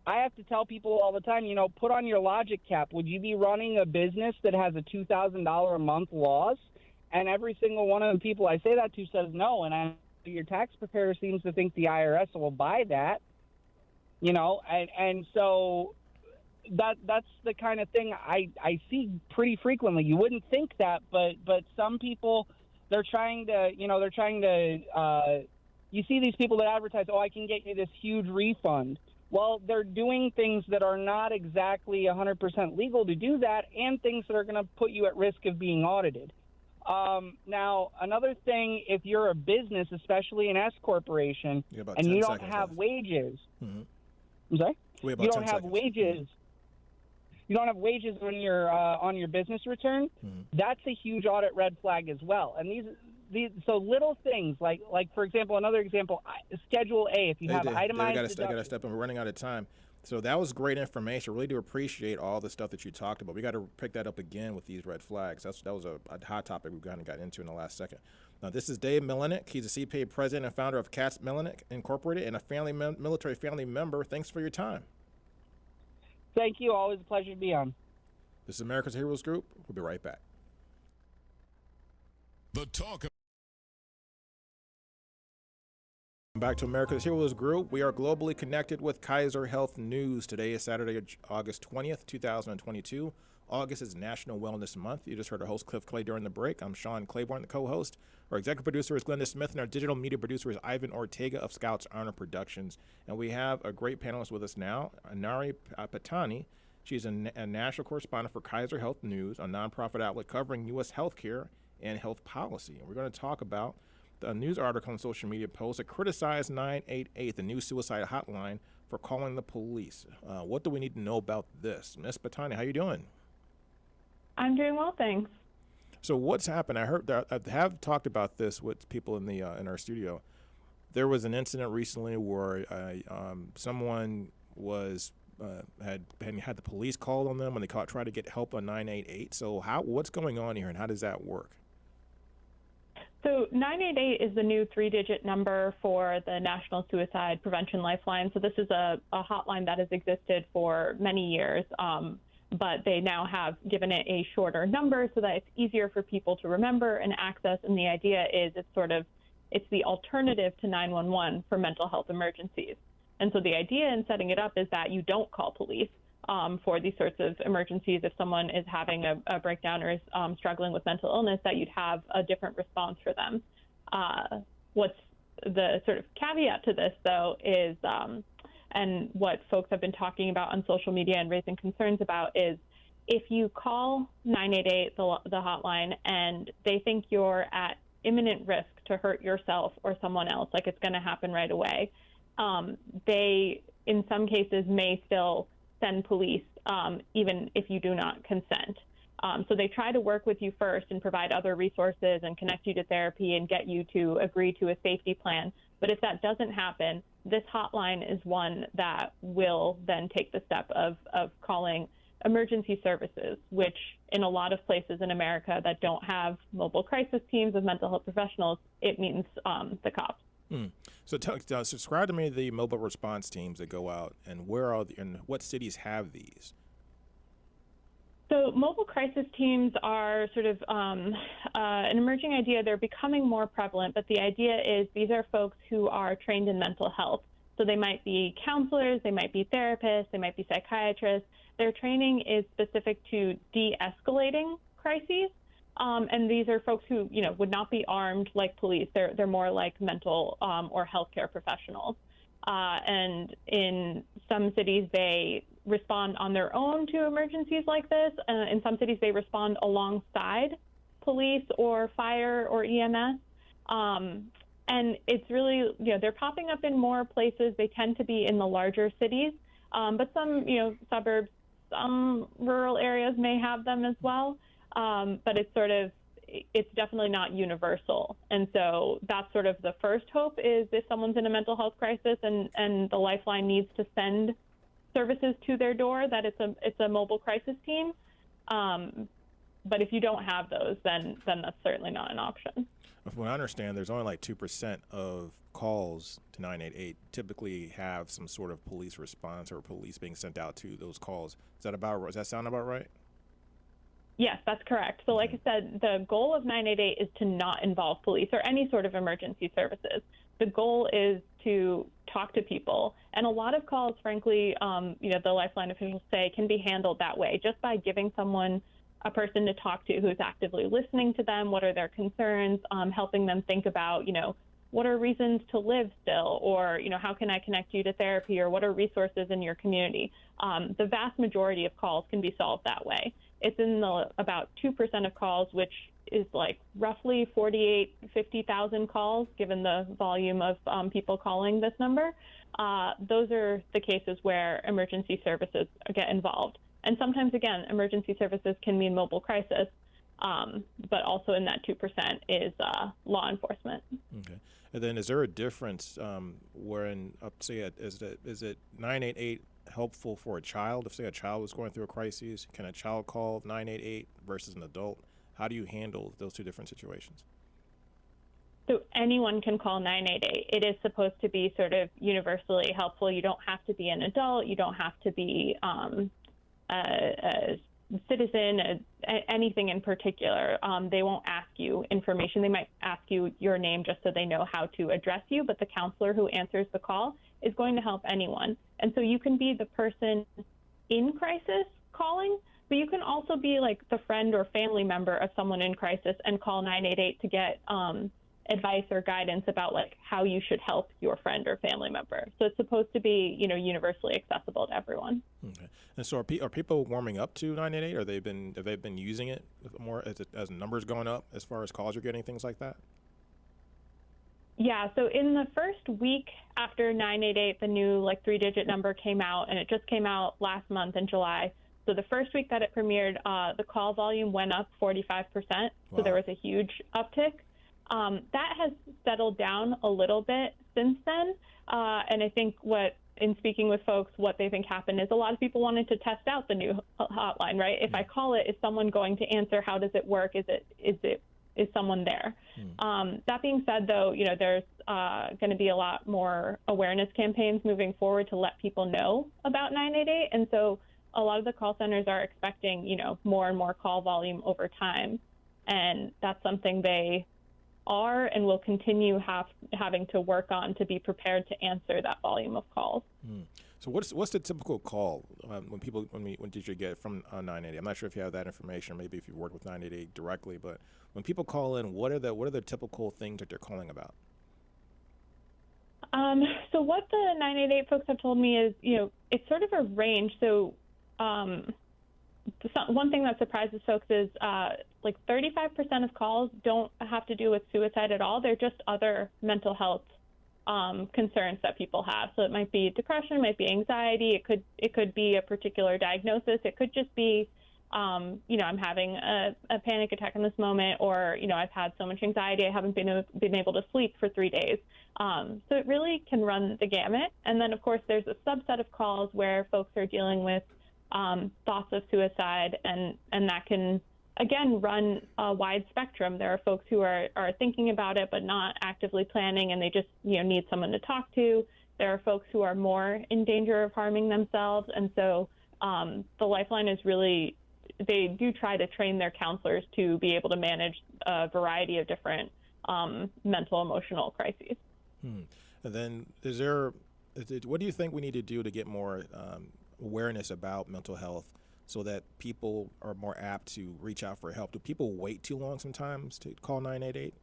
have to tell people all the time, put on your logic cap. Would you be running a business that has a $2,000 a month loss? And every single one of the people I say that to says no. And your tax preparer seems to think the IRS will buy that, and so that's the kind of thing I see pretty frequently. You wouldn't think that, but some people, they're trying to, you see these people that advertise, I can get you this huge refund. Well, they're doing things that are not exactly 100% legal to do that, and things that are going to put you at risk of being audited. Now, another thing, if you're a business, especially an S corporation, and you don't have wages, I'm sorry? You don't have wages. You don't have wages on your business return. That's a huge audit red flag as well. And so little things like for example, another example, Schedule A. If you have itemized, I got to step in. We're running out of time. So that was great information. Really do appreciate all the stuff that you talked about. We got to pick that up again with these red flags. That was a hot topic we kind of got into in the last second. Now, this is Dave Milanec. He's a CPA president and founder of Katz Milanec Incorporated and a military family member. Thanks for your time. Thank you. Always a pleasure to be on. This is America's Heroes Group. We'll be right back. The talk. Back to America's Heroes Group. We are globally connected with Kaiser Health News. Today is Saturday, August 20th, 2022. August is National Wellness Month. You just heard our host, Cliff Kelley, during the break. I'm Sean Claiborne, the co-host. Our executive producer is Glenda Smith, and our digital media producer is Ivan Ortega of Scouts Honor Productions. And we have a great panelist with us now, Aneri Pattani. She's a national correspondent for Kaiser Health News, a nonprofit outlet covering U.S. healthcare and health policy. And we're going to talk about a news article and social media post that criticized 988, the new suicide hotline, for calling the police. What do we need to know about this? Ms. Pattani, how you doing? I'm doing well, thanks. So what's happened? I heard that I have talked about this with people in the in our studio. There was an incident recently where someone was had the police called on them when they tried to get help on 988. So what's going on here, and how does that work? So 988 is the new 3-digit number for the National Suicide Prevention Lifeline. So this is a hotline that has existed for many years, but they now have given it a shorter number so that it's easier for people to remember and access. And the idea is it's the alternative to 911 for mental health emergencies. And so the idea in setting it up is that you don't call police for these sorts of emergencies. If someone is having a breakdown or is struggling with mental illness, that you'd have a different response for them. What's the sort of caveat to this, though, is, and what folks have been talking about on social media and raising concerns about, is if you call 988, the hotline, and they think you're at imminent risk to hurt yourself or someone else, like it's going to happen right away, they, in some cases, may still send police, even if you do not consent. So they try to work with you first and provide other resources and connect you to therapy and get you to agree to a safety plan. But if that doesn't happen, this hotline is one that will then take the step of calling emergency services, which in a lot of places in America that don't have mobile crisis teams of mental health professionals, it means the cops. So describe to me the mobile response teams that go out, and where are and what cities have these? So mobile crisis teams are sort of an emerging idea. They're becoming more prevalent, but the idea is these are folks who are trained in mental health. So they might be counselors, they might be therapists, they might be psychiatrists. Their training is specific to de-escalating crises. And these are folks who, would not be armed like police. They're more like mental or healthcare professionals. And in some cities, they respond on their own to emergencies like this. In some cities, they respond alongside police or fire or EMS. And it's really, they're popping up in more places. They tend to be in the larger cities, but some, suburbs, some rural areas may have them as well. But it's definitely not universal. And so that's sort of the first hope is if someone's in a mental health crisis and the Lifeline needs to send services to their door, that it's a mobile crisis team. But if you don't have those, then that's certainly not an option. From what I understand, there's only like 2% of calls to 988 typically have some sort of police response or police being sent out to those calls. Does that sound about right? Yes, that's correct. So like I said, the goal of 988 is to not involve police or any sort of emergency services. The goal is to talk to people. And a lot of calls, frankly, the Lifeline officials say can be handled that way, just by giving someone a person to talk to who's actively listening to them, what are their concerns, helping them think about, what are reasons to live still, or, how can I connect you to therapy, or what are resources in your community? The vast majority of calls can be solved that way. It's in about 2% of calls, which is like roughly 50,000 calls, given the volume of people calling this number. Those are the cases where emergency services get involved. And sometimes, again, emergency services can mean mobile crisis, but also in that 2% is law enforcement. Okay. And then is there a difference wherein, is it 988 helpful for a child? If, say, a child was going through a crisis, can a child call 988 versus an adult? How do you handle those two different situations? So anyone can call 988. It is supposed to be sort of universally helpful. You don't have to be an adult. You don't have to be a citizen, anything in particular. They won't ask you information. They might ask you your name just so they know how to address you, but the counselor who answers the call is going to help anyone. And so you can be the person in crisis calling, but you can also be like the friend or family member of someone in crisis and call 988 to get advice or guidance about like how you should help your friend or family member. So it's supposed to be, universally accessible to everyone. Okay. And so are people warming up to 988? Have they been using it more as numbers going up as far as calls you're getting, things like that? Yeah, so in the first week after 988, the new 3-digit number came out, and it just came out last month in July. So the first week that it premiered, the call volume went up 45%. Wow. So there was a huge uptick. That has settled down a little bit since then. And I think in speaking with folks, what they think happened is a lot of people wanted to test out the new hotline, right? If I call it, is someone going to answer? How does it work? Is someone there? That being said, though, there's going to be a lot more awareness campaigns moving forward to let people know about 988. And so a lot of the call centers are expecting, more and more call volume over time. And that's something they are and will continue having to work on to be prepared to answer that volume of calls. So what's the typical call when did you get from 988? I'm not sure if you have that information, or maybe if you work with 988 directly, but when people call in, what are the typical things that they're calling about? So what the 988 folks have told me is, it's sort of a range. So one thing that surprises folks is 35% of calls don't have to do with suicide at all. They're just other mental health concerns that people have. So it might be depression, it might be anxiety, it could be a particular diagnosis, it could just be I'm having a panic attack in this moment, or I've had so much anxiety I haven't been able to sleep for 3 days. So it really can run the gamut. And then of course there's a subset of calls where folks are dealing with thoughts of suicide, and that can again, run a wide spectrum. There are folks who are thinking about it but not actively planning, and they just need someone to talk to. There are folks who are more in danger of harming themselves, and so the Lifeline is really, they do try to train their counselors to be able to manage a variety of different mental, emotional crises. And then what do you think we need to do to get more awareness about mental health so that people are more apt to reach out for help? Do people wait too long sometimes to call 988?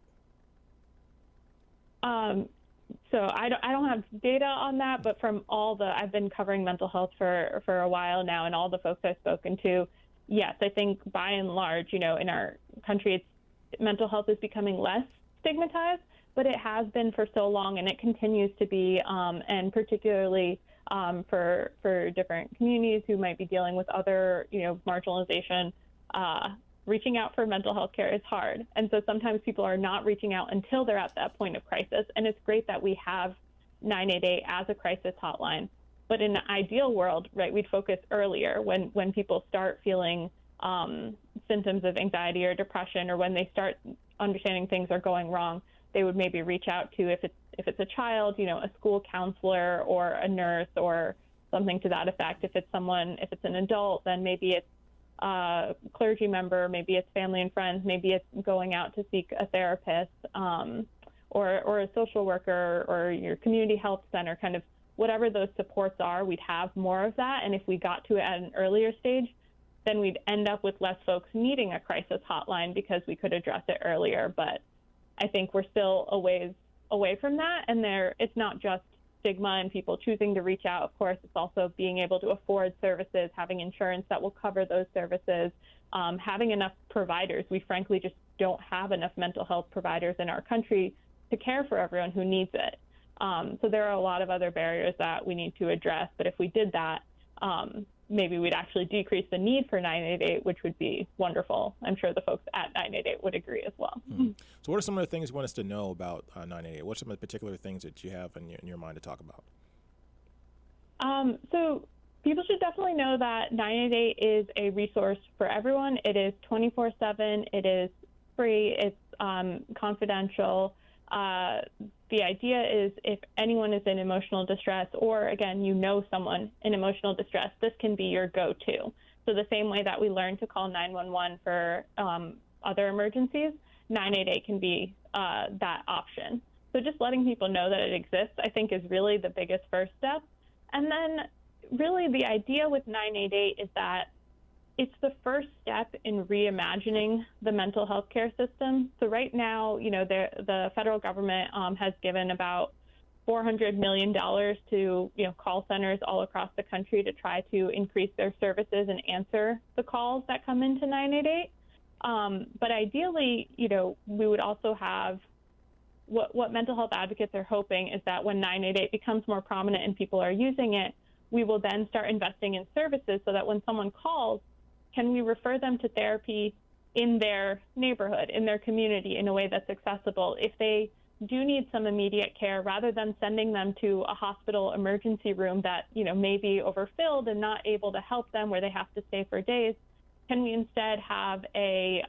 So I don't have data on that, but from I've been covering mental health for a while now, and all the folks I've spoken to, yes, I think by and large, in our country, mental health is becoming less stigmatized, but it has been for so long, and it continues to be, and particularly for different communities who might be dealing with other, marginalization, reaching out for mental health care is hard. And so sometimes people are not reaching out until they're at that point of crisis. And it's great that we have 988 as a crisis hotline. But in an ideal world, right, we'd focus earlier when people start feeling symptoms of anxiety or depression, or when they start understanding things are going wrong, they would maybe reach out to, if it's a child, a school counselor or a nurse or something to that effect. If it's an adult, then maybe it's a clergy member, maybe it's family and friends, maybe it's going out to seek a therapist or a social worker or your community health center, kind of whatever those supports are, we'd have more of that. And if we got to it at an earlier stage, then we'd end up with less folks needing a crisis hotline because we could address it earlier. But I think we're still a ways away from that. And it's not just stigma and people choosing to reach out. Of course, it's also being able to afford services, having insurance that will cover those services, having enough providers. We frankly just don't have enough mental health providers in our country to care for everyone who needs it. So there are a lot of other barriers that we need to address. But if we did that, maybe we'd actually decrease the need for 988, which would be wonderful. I'm sure the folks at 988 would agree as well. So what are some of the things you want us to know about 988? What are some of the particular things that you have in your mind to talk about? So people should definitely know that 988 is a resource for everyone. It is 24/7. It is free. It's confidential. The idea is if anyone is in emotional distress, or again, someone in emotional distress, this can be your go-to. So the same way that we learn to call 911 for other emergencies, 988 can be that option. So just letting people know that it exists, I think, is really the biggest first step. And then really the idea with 988 is that it's the first step in reimagining the mental health care system. So right now, the federal government has given about $400 million to call centers all across the country to try to increase their services and answer the calls that come into 988. But ideally, we would also have what mental health advocates are hoping is that when 988 becomes more prominent and people are using it, we will then start investing in services so that when someone calls, can we refer them to therapy in their neighborhood, in their community, in a way that's accessible? If they do need some immediate care, rather than sending them to a hospital emergency room that, may be overfilled and not able to help them, where they have to stay for days, can we instead have a,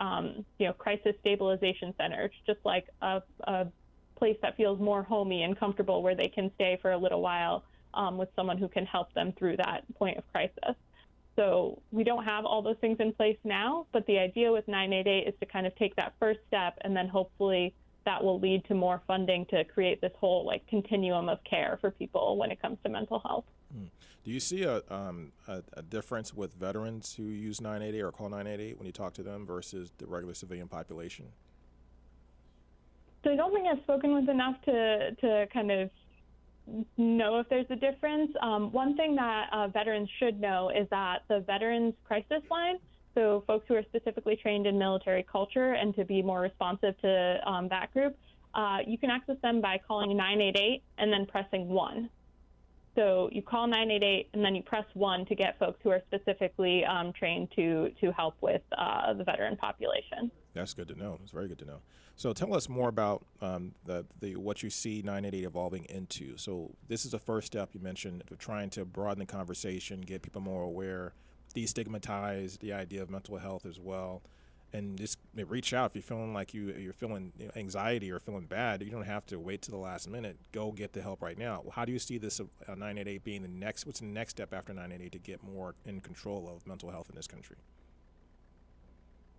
crisis stabilization center? It's just like a place that feels more homey and comfortable, where they can stay for a little while with someone who can help them through that point of crisis. So we don't have all those things in place now, but the idea with 988 is to kind of take that first step, and then hopefully that will lead to more funding to create this whole continuum of care for people when it comes to mental health. Do you see a difference with veterans who use 988 or call 988 when you talk to them versus the regular civilian population? So I don't think I've spoken with enough to kind of know if there's a difference. One thing that veterans should know is that the Veterans Crisis Line, so folks who are specifically trained in military culture and to be more responsive to that group, you can access them by calling 988 and then pressing 1. So you call 988 and then you press 1 to get folks who are specifically trained to help with the veteran population. That's good to know. It's very good to know. So tell us more about what you see 988 evolving into. So this is the first step you mentioned of trying to broaden the conversation, get people more aware, destigmatize the idea of mental health as well. and just reach out if you're feeling like you're feeling anxiety or feeling bad. You don't have to wait to the last minute. Go get the help right now. How do you see this 988 being the next? What's the next step after 988 to get more in control of mental health in this country?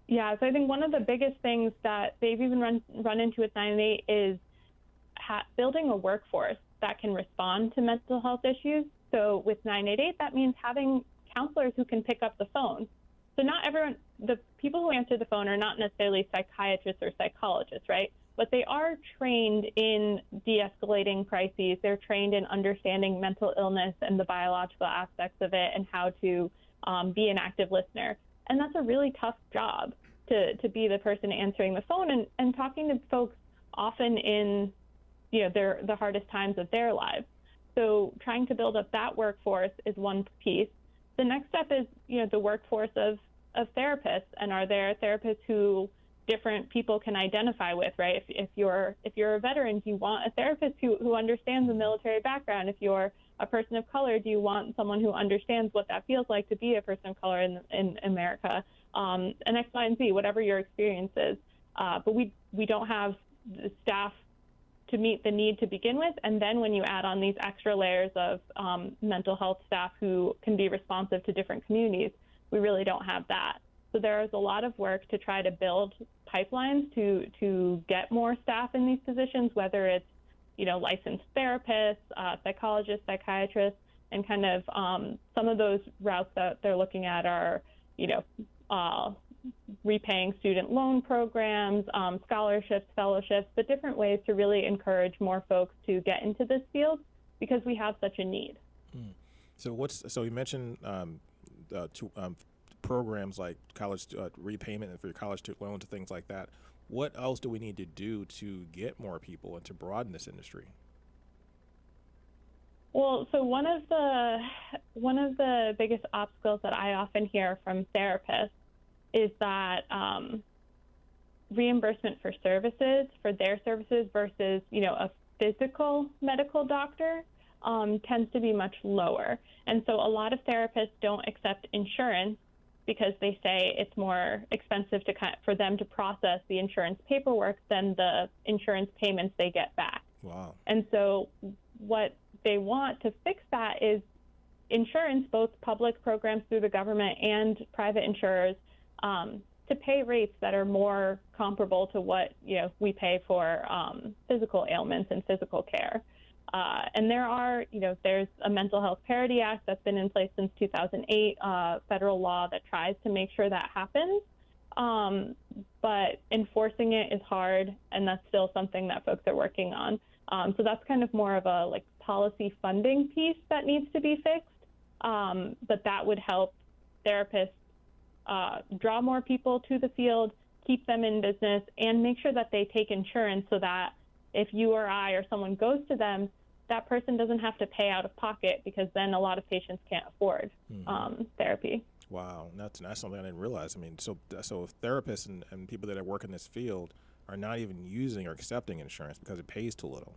Yeah, so I think one of the biggest things that they've even run into with 988 is building a workforce that can respond to mental health issues. So with 988, that means having counselors who can pick up the phone. So not everyone, the people who answer the phone are not necessarily psychiatrists or psychologists, right? But they are trained in de-escalating crises. They're trained in understanding mental illness and the biological aspects of it and how to be an active listener. And that's a really tough job to be the person answering the phone and talking to folks often in the hardest times of their lives. So trying to build up that workforce is one piece. The next step is, the workforce of therapists, and are there therapists who different people can identify with, right? If you're a veteran, do you want a therapist who understands the military background? If you're a person of color, do you want someone who understands what that feels like to be a person of color in America? And X, Y, and Z, whatever your experience is. But we don't have the staff to meet the need to begin with. And then when you add on these extra layers of mental health staff who can be responsive to different communities, we really don't have that. So there is a lot of work to try to build pipelines to get more staff in these positions, whether it's, licensed therapists, psychologists, psychiatrists, and kind of some of those routes that they're looking at are, repaying student loan programs, scholarships, fellowships, but different ways to really encourage more folks to get into this field because we have such a need. So you mentioned programs like college repayment and for your college student loans and things like that. What else do we need to do to get more people and to broaden this industry? Well, so one of the biggest obstacles that I often hear from therapists is that reimbursement for services, for their services versus, a physical medical doctor tends to be much lower. And so a lot of therapists don't accept insurance because they say it's more expensive for them to process the insurance paperwork than the insurance payments they get back. Wow. And so what they want to fix that is insurance, both public programs through the government and private insurers, to pay rates that are more comparable to what we pay for physical ailments and physical care. And there's a Mental Health Parity Act that's been in place since 2008, federal law that tries to make sure that happens. But enforcing it is hard, and that's still something that folks are working on. So that's kind of more of a policy funding piece that needs to be fixed. But that would help therapists draw more people to the field, keep them in business, and make sure that they take insurance so that if you or I or someone goes to them, that person doesn't have to pay out of pocket, because then a lot of patients can't afford therapy. Wow, that's something I didn't realize. I mean, so therapists and people that work in this field are not even using or accepting insurance because it pays too little.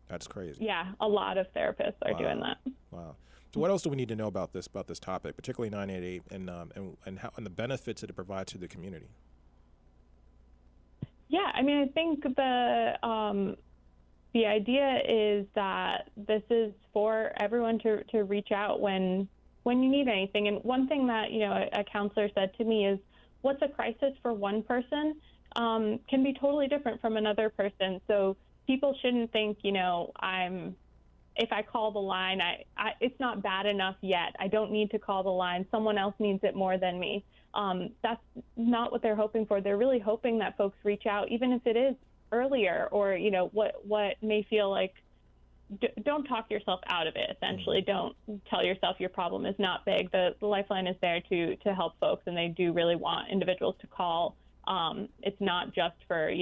That's crazy. Yeah, a lot of therapists are doing that. Wow. So what else do we need to know about this topic, particularly 988, and the benefits that it provides to the community? Yeah, I mean, I think the idea is that this is for everyone to reach out when you need anything. And one thing that a counselor said to me is, what's a crisis for one person can be totally different from another person. So people shouldn't think if I call the line, it's not bad enough yet. I don't need to call the line. Someone else needs it more than me. That's not what they're hoping for. They're really hoping that folks reach out, even if it is earlier, or what may feel like. Don't talk yourself out of it. Essentially, don't tell yourself your problem is not big. The Lifeline is there to help folks, and they do really want individuals to call. It's not just for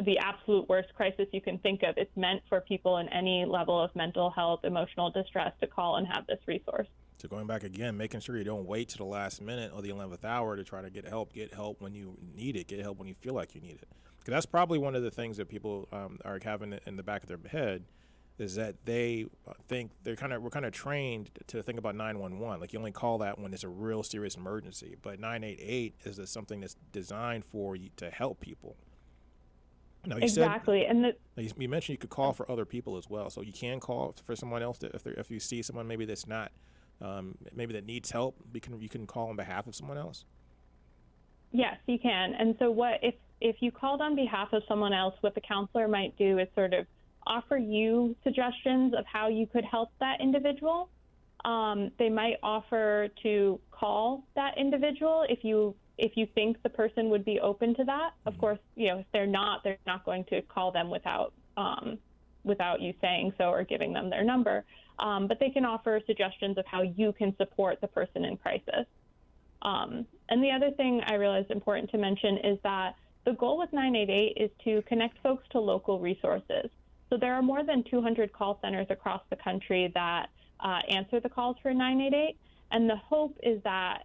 the absolute worst crisis you can think of. It's meant for people in any level of mental health, emotional distress to call and have this resource. So going back again, making sure you don't wait to the last minute or the 11th hour to try to get help. Get help when you need it. Get help when you feel like you need it. Because that's probably one of the things that people are having in the back of their head. is that they think we're kind of trained to think about 911. Like you only call that when it's a real serious emergency, but 988 is something that's designed for you to help people. Now, Exactly. And you mentioned you could call for other people as well. So you can call for someone else if you see someone maybe that's not, maybe that needs help, you can call on behalf of someone else. Yes, you can. And so if you called on behalf of someone else, what the counselor might do is sort of offer you suggestions of how you could help that individual. They might offer to call that individual if you think the person would be open to that. Of course, if they're not going to call them without you saying so or giving them their number. But they can offer suggestions of how you can support the person in crisis. And the other thing I realize is important to mention is that the goal with 988 is to connect folks to local resources. So there are more than 200 call centers across the country that answer the calls for 988. And the hope is that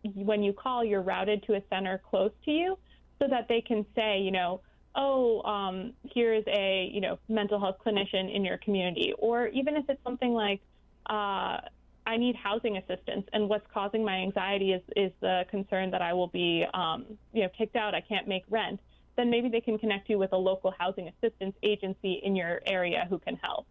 when you call, you're routed to a center close to you so that they can say, here's a, mental health clinician in your community. Or even if it's something like, I need housing assistance, and what's causing my anxiety is the concern that I will be, kicked out, I can't make rent, then maybe they can connect you with a local housing assistance agency in your area who can help.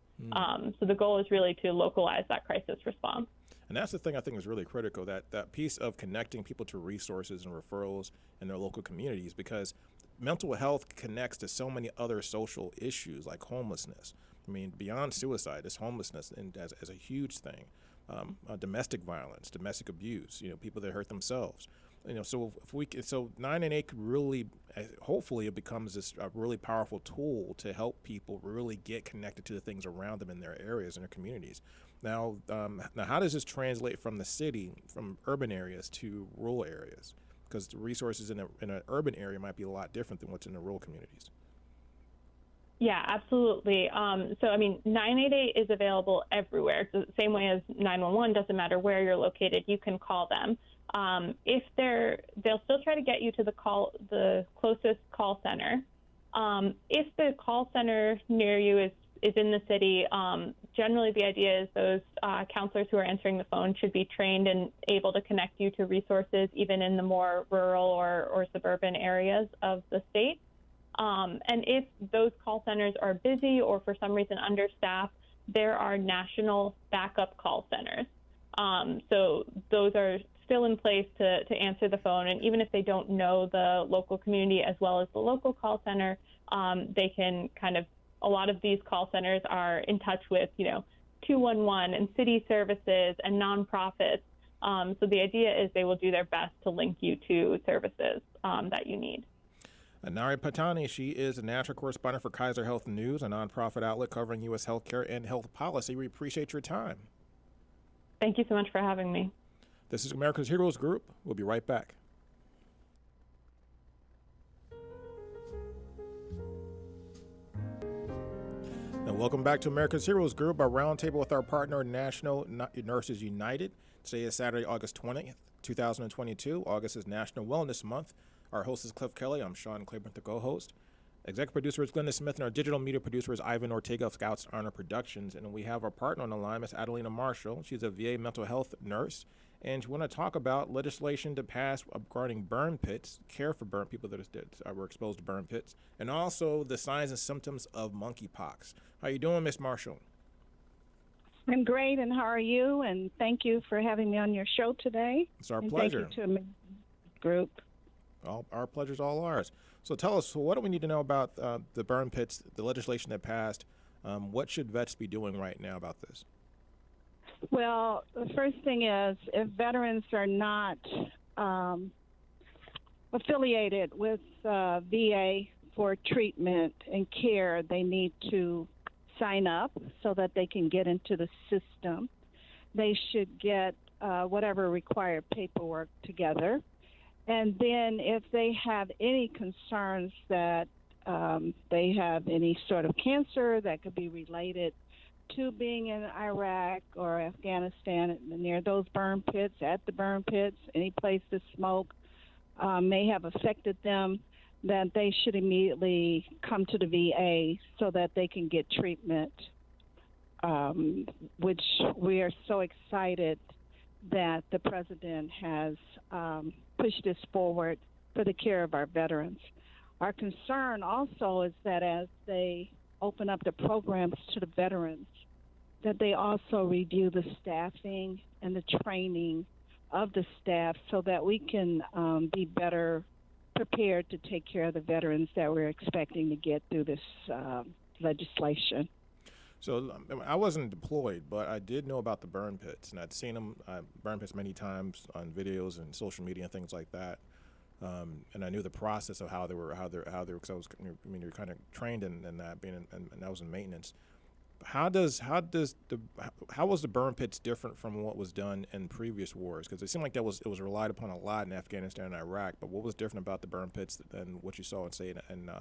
So the goal is really to localize that crisis response. And that's the thing I think is really critical, that piece of connecting people to resources and referrals in their local communities, because mental health connects to so many other social issues like homelessness. I mean, beyond suicide, it's homelessness and as a huge thing. Domestic violence, domestic abuse, people that hurt themselves. So 988 could really, hopefully it becomes this really powerful tool to help people really get connected to the things around them in their areas, in their communities. Now, how does this translate from the city, from urban areas to rural areas? Because the resources in an urban area might be a lot different than what's in the rural communities. Yeah, absolutely. 988 is available everywhere. It's the same way as 911. Doesn't matter where you're located, you can call them. They'll still try to get you to the closest call center. If the call center near you is in the city, generally the idea is those counselors who are answering the phone should be trained and able to connect you to resources even in the more rural or suburban areas of the state. And if those call centers are busy or for some reason understaffed, there are national backup call centers. So those are still in place to answer the phone. And even if they don't know the local community as well as the local call center, they can a lot of these call centers are in touch with, 211 and city services and nonprofits. So the idea is they will do their best to link you to services that you need. Aneri Pattani, she is a national correspondent for Kaiser Health News, a nonprofit outlet covering U.S. healthcare and health policy. We appreciate your time. Thank you so much for having me. This is America's Heroes Group. We'll be right back. And welcome back to America's Heroes Group, our roundtable with our partner, National Nurses United. Today is Saturday, August 20th, 2022. August is National Wellness Month. Our host is Cliff Kelley. I'm Sean Claiborne, the co-host. Executive producer is Glenda Smith, and our digital media producer is Ivan Ortega of Scouts Honor Productions. And we have our partner on the line, Ms. Adelina Marshall. She's a VA mental health nurse, and we want to talk about legislation to pass regarding burn pits, care for burn people that were exposed to burn pits, and also the signs and symptoms of monkeypox. How you doing, Ms. Marshall? I'm great, and how are you? And thank you for having me on your show today. It's our pleasure. Thank you to America's Group. Our pleasure's all ours. So tell us, what do we need to know about the burn pits, the legislation that passed? What should vets be doing right now about this? Well, the first thing is, if veterans are not affiliated with VA for treatment and care, they need to sign up so that they can get into the system. They should get whatever required paperwork together. And then if they have any concerns that they have any sort of cancer that could be related to being in Iraq or Afghanistan near those burn pits, at the burn pits, any place the smoke may have affected them, that they should immediately come to the VA so that they can get treatment which we are so excited that the president has pushed this forward for the care of our veterans. Our concern also is that as they open up the programs to the veterans, that they also review the staffing and the training of the staff so that we can be better prepared to take care of the veterans that we're expecting to get through this legislation. So I wasn't deployed, but I did know about the burn pits, and I'd seen them burn pits many times on videos and social media and things like that. And I knew the process of how they were, because you're kind of trained in that, being and I was in maintenance. How was the burn pits different from what was done in previous wars? Because it seemed like it was relied upon a lot in Afghanistan and Iraq. But what was different about the burn pits than what you saw in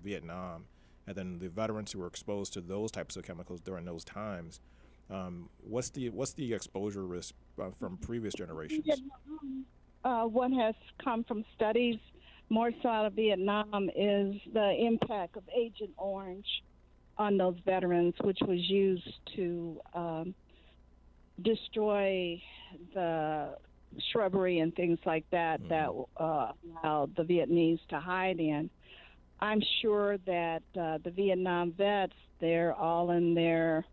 Vietnam? And then the veterans who were exposed to those types of chemicals during those times, what's the exposure risk from previous generations? What has come from studies more so out of Vietnam is the impact of Agent Orange on those veterans, which was used to destroy the shrubbery and things like that that allowed the Vietnamese to hide in. I'm sure that the Vietnam vets, they're all in their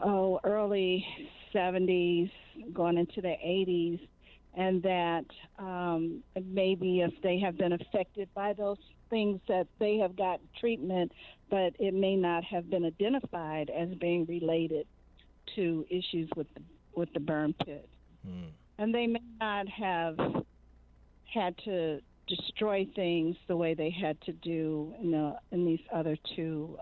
early 70s, going into the 80s, and that maybe if they have been affected by those things that they have gotten treatment, but it may not have been identified as being related to issues with the burn pit. And they may not have had to destroy things the way they had to do in these other two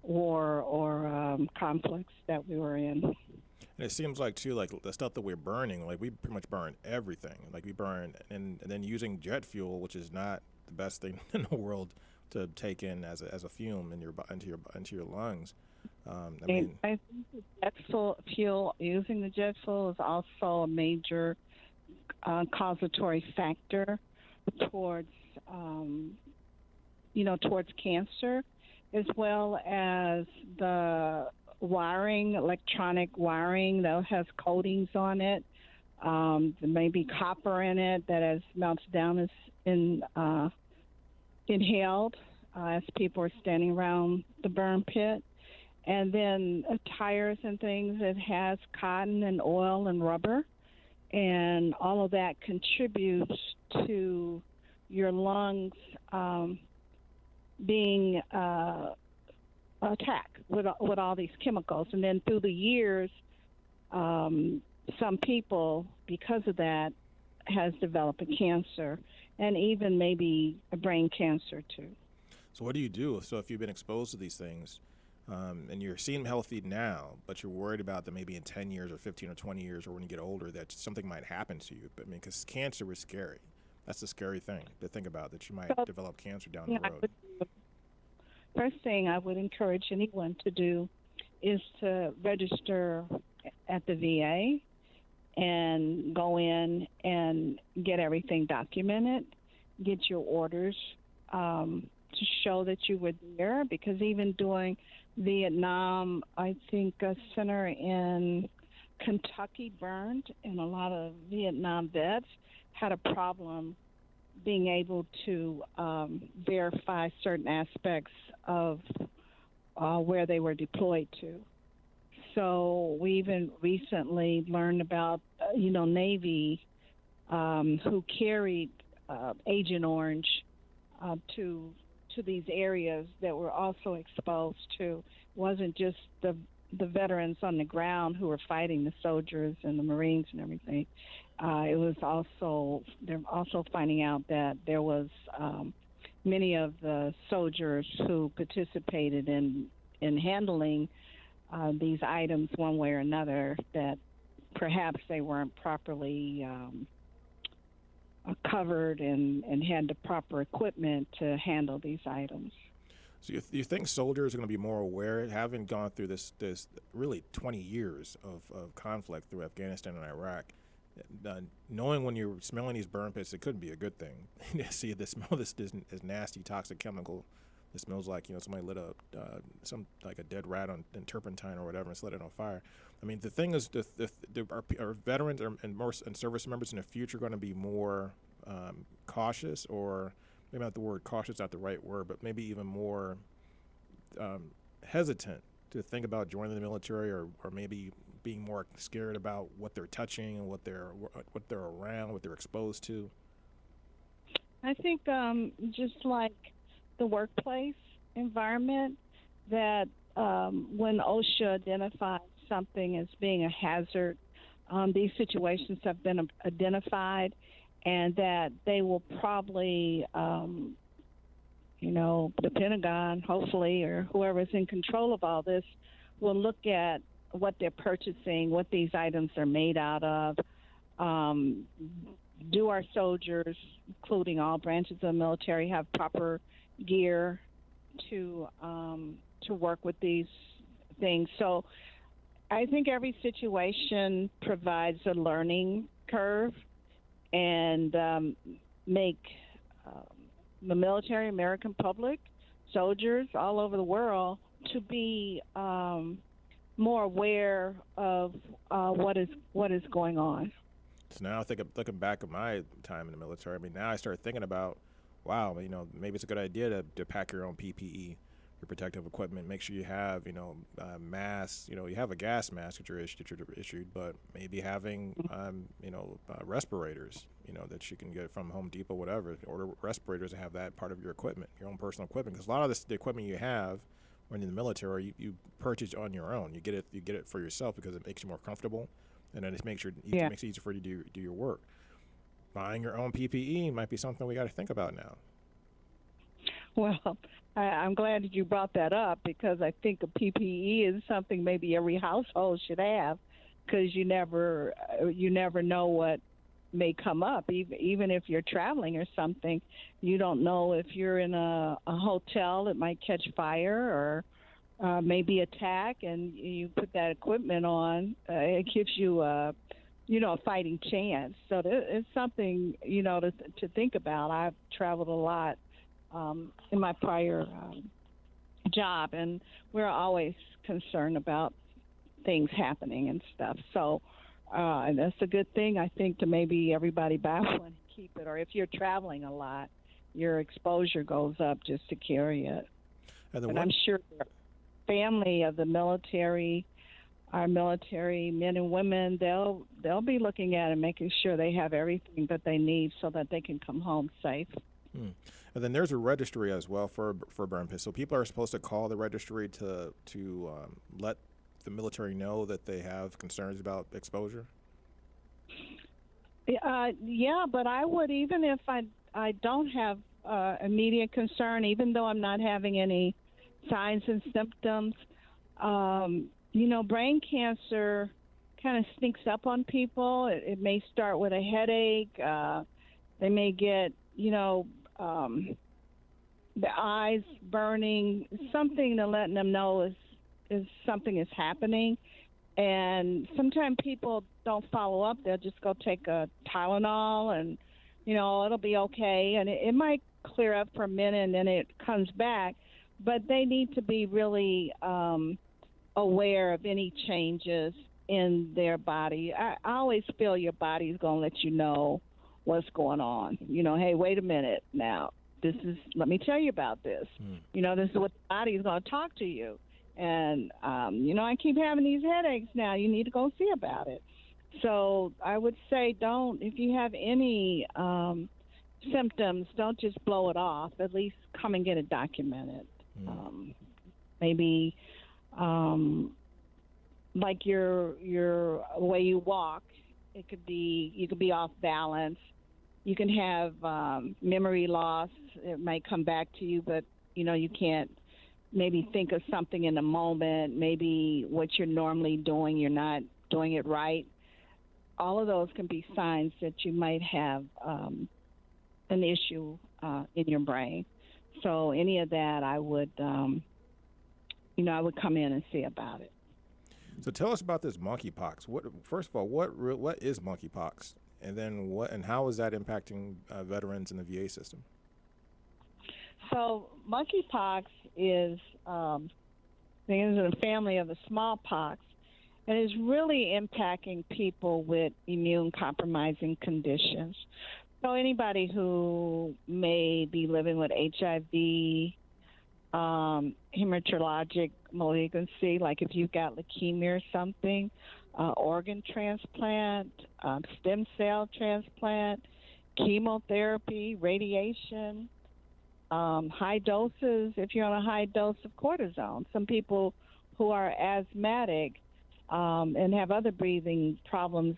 war or conflicts that we were in. And it seems like too, like the stuff that we're burning, like we pretty much burn everything. Like we burn, and then using jet fuel, which is not the best thing in the world to take in as a fume into your lungs. I think the jet fuel, using the jet fuel is also a major causatory factor towards cancer, as well as the wiring, electronic wiring that has coatings on it. There may be copper in it that as melts down is inhaled as people are standing around the burn pit. And then tires and things, it has cotton and oil and rubber. And all of that contributes to your lungs being attacked with all these chemicals. And then through the years, some people, because of that, has developed a cancer and even maybe a brain cancer too. So what do you do? So if you've been exposed to these things and you're seem healthy now, but you're worried about that maybe in 10 years or 15 or 20 years or when you get older that something might happen to you. But I mean, because cancer is scary. That's the scary thing to think about, that you might develop cancer down the road. First thing I would encourage anyone to do is to register at the VA and go in and get everything documented, get your orders to show that you were there, because even during Vietnam, I think a center in Kentucky burned, and a lot of Vietnam vets had a problem being able to verify certain aspects of where they were deployed to. So we even recently learned about, Navy who carried Agent Orange to these areas that were also exposed to. It wasn't just the veterans on the ground who were fighting the soldiers and the Marines and everything. It was also, they're also finding out that there was many of the soldiers who participated in handling these items one way or another, that perhaps they weren't properly covered and had the proper equipment to handle these items. So you think soldiers are going to be more aware, having gone through this really 20 years of conflict through Afghanistan and Iraq, knowing when you're smelling these burn pits, it couldn't be a good thing. You smell this nasty toxic chemical It smells like, somebody lit a dead rat in turpentine or whatever and set it on fire. I mean, the thing is, are veterans and service members in the future going to be more cautious, or maybe not the word cautious, not the right word, but maybe even more hesitant to think about joining the military, or maybe being more scared about what they're touching and what they're around, what they're exposed to? I think just like the workplace environment, that when OSHA identifies something as being a hazard, these situations have been identified, and that they will probably, the Pentagon, hopefully, or whoever's in control of all this, will look at what they're purchasing, what these items are made out of. Do our soldiers, including all branches of the military, have proper gear to work with these things? So I think every situation provides a learning curve, and make the military, American public, soldiers all over the world to be more aware of what is going on. So now I think, looking back at my time in the military, I mean, now I start thinking about, wow, maybe it's a good idea to pack your own PPE, your protective equipment. Make sure you have, masks. You have a gas mask that you're issued, but maybe having, respirators, that you can get from Home Depot, whatever. Order respirators and have that part of your equipment, your own personal equipment. Because a lot of the equipment you have when you're in the military, you purchase on your own. You get it for yourself because it makes you more comfortable, and then it makes it easier for you to do your work. Buying your own PPE might be something we got to think about now. Well, I'm glad that you brought that up, because I think a PPE is something maybe every household should have, because you never know what may come up. Even if you're traveling or something, you don't know if you're in a hotel, it might catch fire or maybe attack, and you put that equipment on. It gives you a fighting chance. So it's something to think about. I've traveled a lot in my prior job, and we're always concerned about things happening and stuff. So and that's a good thing, I think, to maybe everybody buy one and keep it. Or if you're traveling a lot, your exposure goes up just to carry it. And I'm sure the family of the military, our military men and women, they'll be looking at and making sure they have everything that they need so that they can come home safe. And then there's a registry as well for burn pits. So people are supposed to call the registry to let the military know that they have concerns about exposure? Yeah, but I would, even if I don't have immediate concern, even though I'm not having any signs and symptoms, brain cancer kind of sneaks up on people. It may start with a headache. They may get, the eyes burning, something to let them know is something is happening. And sometimes people don't follow up. They'll just go take a Tylenol and, it'll be okay. And it might clear up for a minute and then it comes back. But they need to be really aware of any changes in their body. I always feel your body's going to let you know what's going on. Hey, wait a minute now. Let me tell you about this. This is what the body is going to talk to you. And, I keep having these headaches now. You need to go see about it. So I would say if you have any symptoms, don't just blow it off. At least come and get it documented. Maybe like your way you walk, you could be off balance. You can have memory loss. It might come back to you, but, you can't maybe think of something in the moment. Maybe what you're normally doing, you're not doing it right. All of those can be signs that you might have an issue in your brain. So any of that, I would, I would come in and see about it. So tell us about this monkeypox. First of all, what is monkeypox, and then how is that impacting veterans in the VA system? So monkeypox is in the family of the smallpox, and is really impacting people with immune compromising conditions. So anybody who may be living with HIV, hematologic malignancy, like if you've got leukemia or something, organ transplant, stem cell transplant, chemotherapy, radiation, high doses, if you're on a high dose of cortisone. Some people who are asthmatic and have other breathing problems,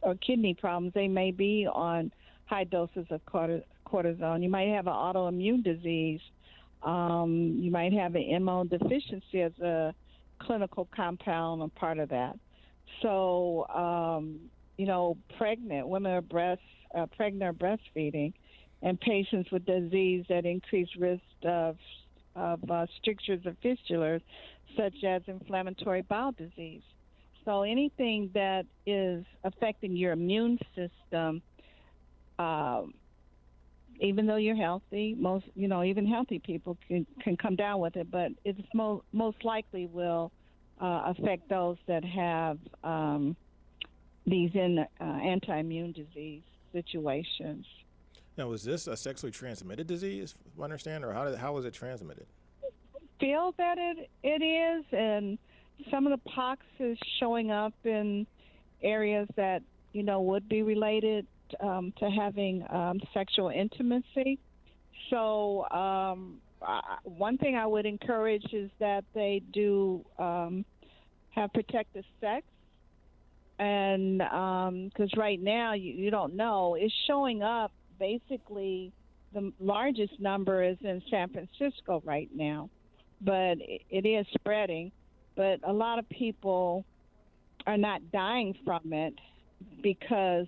or kidney problems, they may be on high doses of cortisone. You might have an autoimmune disease. You might have an immunodeficiency as a clinical compound or part of that. So, pregnant women are pregnant or breastfeeding, and patients with disease that increase risk of strictures or fistulas, such as inflammatory bowel disease. So anything that is affecting your immune system, even though you're healthy, even healthy people can come down with it, but it's most likely will affect those that have these anti-immune disease situations. Now, was this a sexually transmitted disease, I understand, or how was it transmitted? Feel that it is, and some of the pox is showing up in areas that would be related to having sexual intimacy. So one thing I would encourage is that they do have protective sex, and because right now you don't know, it's showing up. Basically, the largest number is in San Francisco right now, but it is spreading. But a lot of people are not dying from it because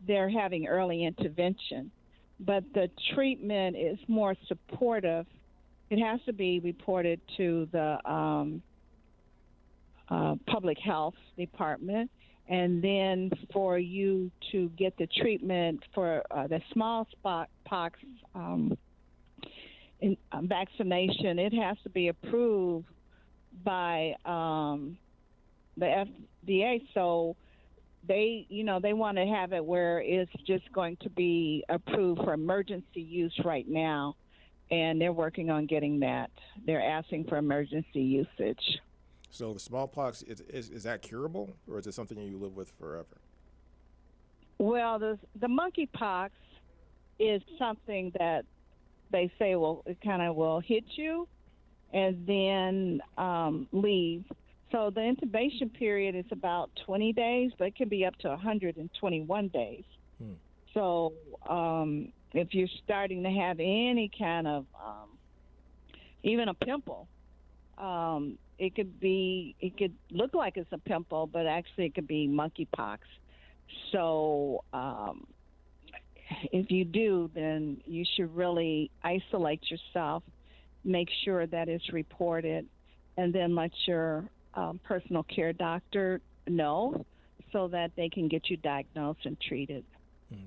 they're having early intervention. But the treatment is more supportive. It has to be reported to the public health department. And then for you to get the treatment for the smallpox vaccination, it has to be approved by the FDA. So they want to have it where it's just going to be approved for emergency use right now, and they're working on getting that. They're asking for emergency usage. So the smallpox, is that curable, or is it something you live with forever? Well, the monkeypox is something that they say it kind of will hit you and then leave. So the intubation period is about 20 days, but it can be up to 121 days. So if you're starting to have any kind of, even a pimple, it could look like it's a pimple, but actually it could be monkeypox. So if you do, then you should really isolate yourself, make sure that it's reported, and then let your personal care doctor know so that they can get you diagnosed and treated.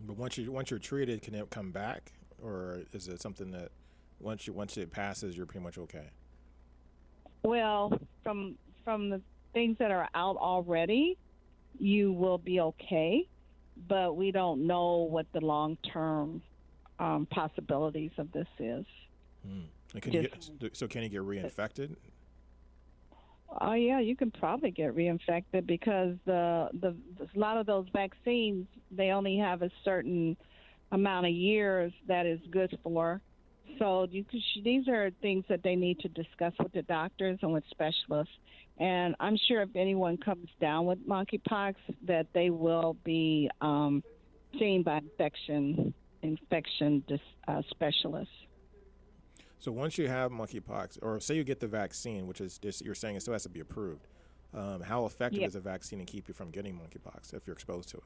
But once you're treated, can it come back, or is it something that once it passes, you're pretty much okay? Well, from the things that are out already, you will be okay, but we don't know what the long-term possibilities of this is. And can you get reinfected? Oh yeah, you can probably get reinfected because a lot of those vaccines, they only have a certain amount of years that is good for. So these are things that they need to discuss with the doctors and with specialists. And I'm sure if anyone comes down with monkeypox, that they will be seen by infection specialists. So once you have monkeypox, or say you get the vaccine, which is you're saying it still has to be approved, how effective is a vaccine to keep you from getting monkeypox if you're exposed to it?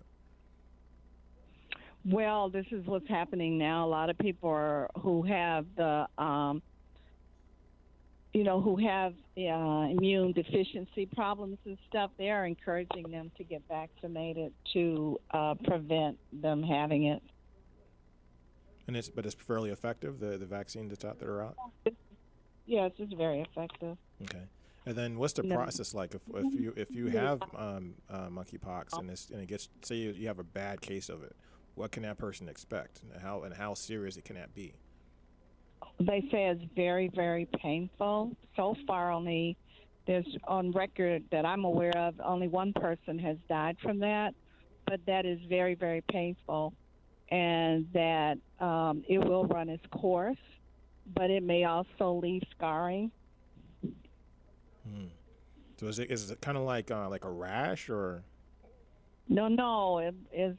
Well, this is what's happening now. A lot of people who have the, immune deficiency problems and stuff, they are encouraging them to get vaccinated to prevent them having it. And it's fairly effective, the vaccines that are out? Yes, it's very effective. Okay. And then what's the process like if you have monkeypox and it gets, say you have a bad case of it, what can that person expect, and how serious can that be? They say it's very, very painful. So far, there's on record that I'm aware of, only one person has died from that, but that is very, very painful, and that it will run its course, but it may also leave scarring. So is it kind of like a rash, or? No, it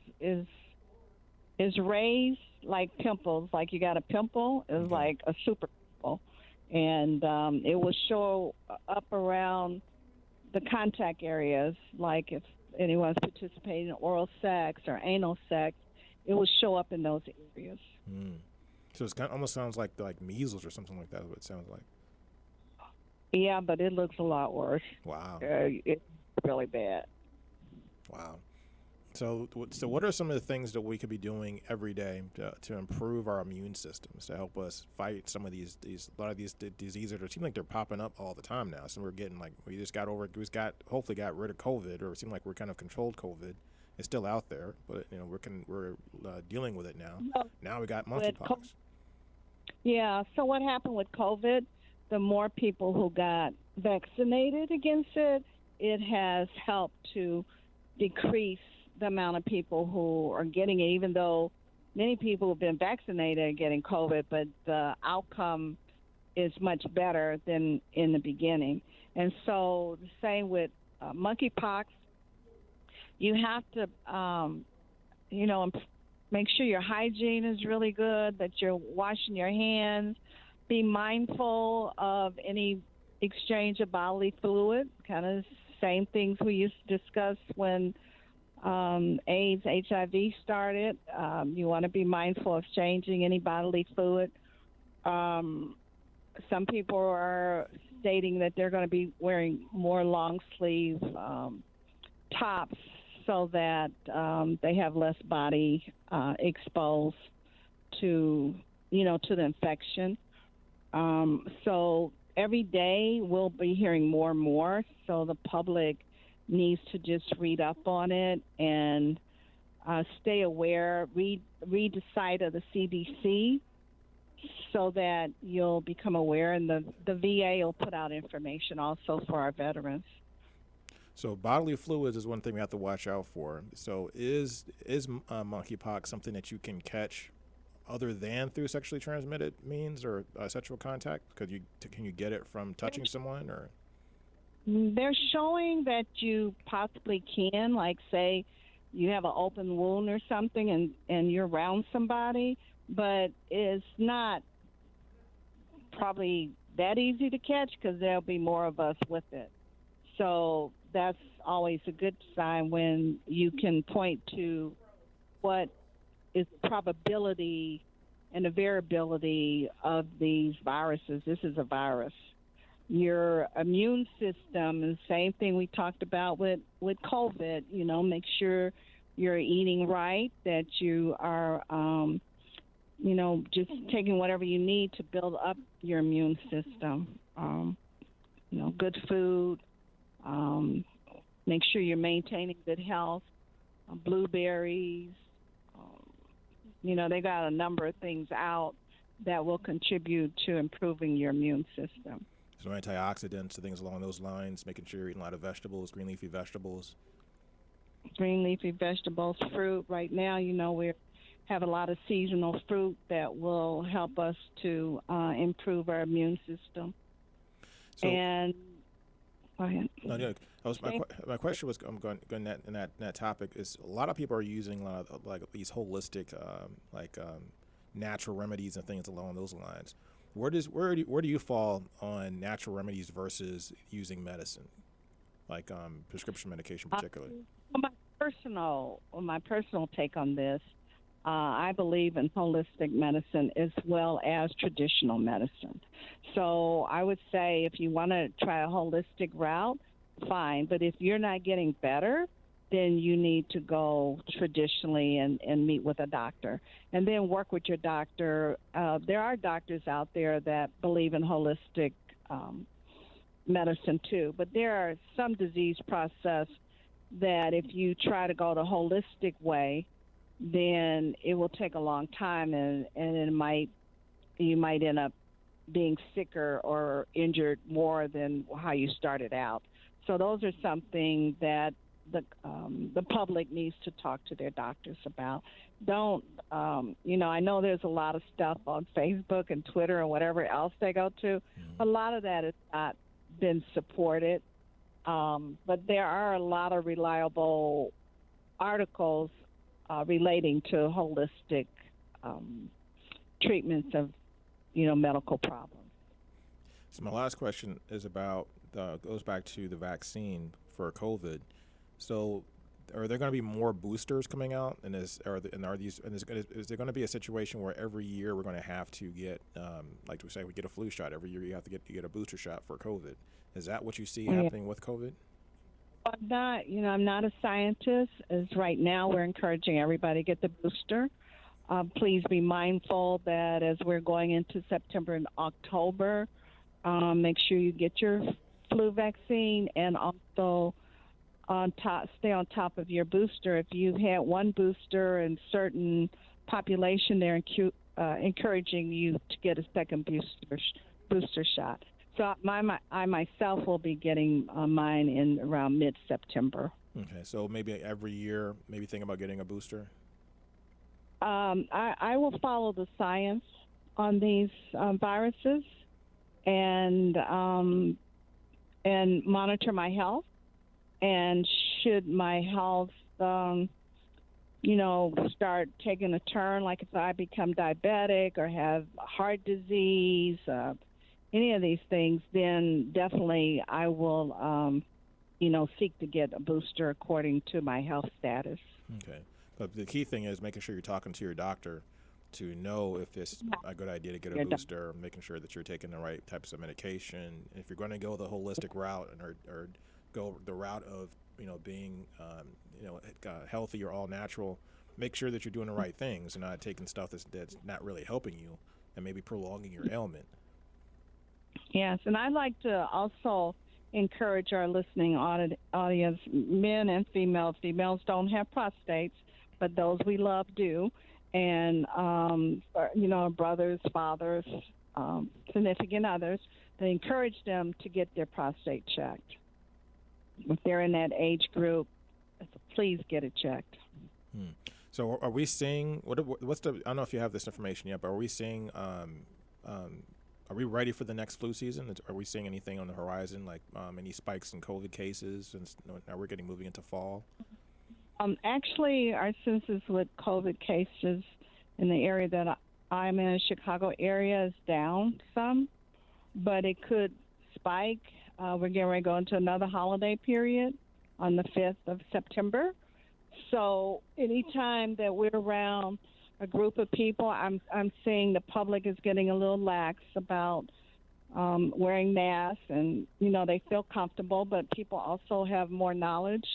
is raised like pimples, like you got a pimple, is like a super pimple, and it will show up around the contact areas, like if anyone's participating in oral sex or anal sex, it will show up in those areas. So it almost sounds like measles or something like that. Is what it sounds like. Yeah, but it looks a lot worse. Wow. It's really bad. Wow. So what are some of the things that we could be doing every day to improve our immune systems, to help us fight some of a lot of these diseases that seem like they're popping up all the time now? So we're getting hopefully got rid of COVID, or it seemed like we're kind of controlled COVID. It's still out there, but we're dealing with it now. Now we got monkeypox. Yeah. So what happened with COVID? The more people who got vaccinated against it, it has helped to decrease the amount of people who are getting it, even though many people who've been vaccinated are getting COVID, but the outcome is much better than in the beginning. And so the same with monkeypox, you have to, make sure your hygiene is really good, that you're washing your hands, be mindful of any exchange of bodily fluid, kind of same things we used to discuss when AIDS, HIV started. You want to be mindful of changing any bodily fluid. Some people are stating that they're going to be wearing more long sleeve tops so that they have less body exposed to the infection. So every day we'll be hearing more and more, so the public needs to just read up on it and stay aware, read the site of the CDC so that you'll become aware, and the VA will put out information also for our veterans. So bodily fluids is one thing we have to watch out for. So is monkeypox something that you can catch other than through sexually transmitted means or sexual contact? Can you get it from touching someone, or? They're showing that you possibly can, like say you have an open wound or something and you're around somebody, but it's not probably that easy to catch because there'll be more of us with it. So that's always a good sign when you can point to what is probability and the variability of these viruses. This is a virus. Your immune system is the same thing we talked about with COVID. Make sure you're eating right, that you are, just taking whatever you need to build up your immune system. Good food. Make sure you're maintaining good health. Blueberries. They got a number of things out that will contribute to improving your immune system. So antioxidants and things along those lines, making sure you're eating a lot of vegetables, green leafy vegetables. Green leafy vegetables, fruit. Right now, we have a lot of seasonal fruit that will help us to improve our immune system. So, and go ahead. No, my question was going in that topic is a lot of people are using a lot of like these holistic natural remedies and things along those lines. Where do you fall on natural remedies versus using medicine, like prescription medication particularly? My personal take on this, I believe in holistic medicine as well as traditional medicine. So I would say if you want to try a holistic route, fine. But if you're not getting better, then you need to go traditionally and meet with a doctor and then work with your doctor. There are doctors out there that believe in holistic medicine too, but there are some disease process that if you try to go the holistic way, then it will take a long time and you might end up being sicker or injured more than how you started out. So those are something that the public needs to talk to their doctors about. Don't, I know there's a lot of stuff on Facebook and Twitter and whatever else they go to. A lot of that has not been supported, but there are a lot of reliable articles relating to holistic treatments of, medical problems. So my last question is about goes back to the vaccine for COVID. So, are there going to be more boosters coming out? Is there going to be a situation where every year we're going to have to get, like we say, we get a flu shot every year? You have to get a booster shot for COVID. Is that what you see happening with COVID? I'm not a scientist. As right now, we're encouraging everybody to get the booster. Please be mindful that as we're going into September and October, make sure you get your flu vaccine and also stay on top of your booster. If you had one booster in certain population, they're encouraging you to get a second booster shot. So I myself will be getting mine in around mid-September. Okay, so maybe every year, maybe think about getting a booster? I will follow the science on these viruses and monitor my health. And should my health, start taking a turn, like if I become diabetic or have heart disease, any of these things, then definitely I will, seek to get a booster according to my health status. Okay. But the key thing is making sure you're talking to your doctor to know if it's a good idea to get a booster, making sure that you're taking the right types of medication. If you're going to go the holistic route or go the route of being healthy or all natural, make sure that you're doing the right things and not taking stuff that's not really helping you and maybe prolonging your ailment. Yes, and I'd like to also encourage our listening audience, men and females. Females don't have prostates, but those we love do. And, brothers, fathers, significant others, to encourage them to get their prostate checked. If they're in that age group, please get it checked. So are we seeing, I don't know if you have this information yet, but are we seeing, are we ready for the next flu season? Are we seeing anything on the horizon, like any spikes in COVID cases? And now we're moving into fall? Actually, our census with COVID cases in the area that I'm in, the Chicago area, is down some, but it could spike. We're getting ready to go into another holiday period on the 5th of September. So anytime that we're around a group of people, I'm seeing the public is getting a little lax about wearing masks, and, they feel comfortable, but people also have more knowledge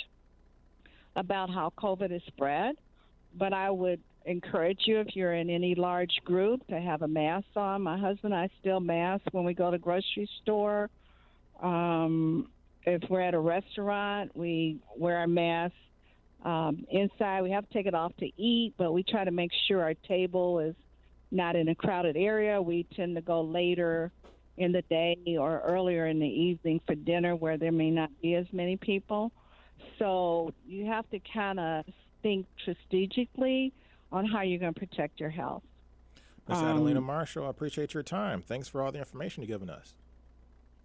about how COVID is spread. But I would encourage you, if you're in any large group, to have a mask on. My husband and I still mask when we go to the grocery store. If we're at a restaurant, we wear our masks. Inside, we have to take it off to eat, but we try to make sure our table is not in a crowded area. We tend to go later in the day or earlier in the evening for dinner where there may not be as many people. So you have to kind of think strategically on how you're going to protect your health. Ms. Adelina Marshall, I appreciate your time. Thanks for all the information you've given us.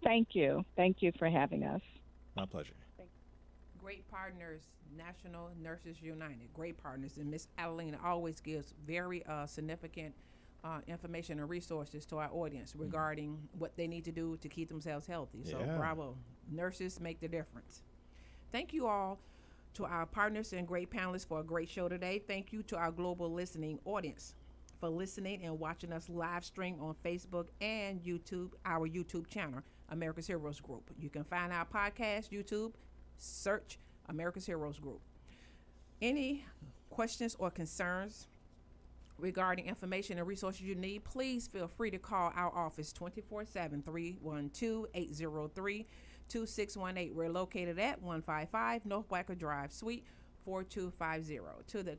Thank you. Thank you for having us. My pleasure. Great partners, National Nurses United, great partners. And Ms. Adelina always gives very significant information and resources to our audience regarding what they need to do to keep themselves healthy. So bravo. Nurses make the difference. Thank you all to our partners and great panelists for a great show today. Thank you to our global listening audience for listening and watching us live stream on Facebook and YouTube, our YouTube channel, America's Heroes Group. You can find our podcast, YouTube, search America's Heroes Group. Any questions or concerns regarding information and resources you need, please feel free to call our office 24/7, 312-803-2618. We're located at 155 North Wacker Drive, Suite 4250. To the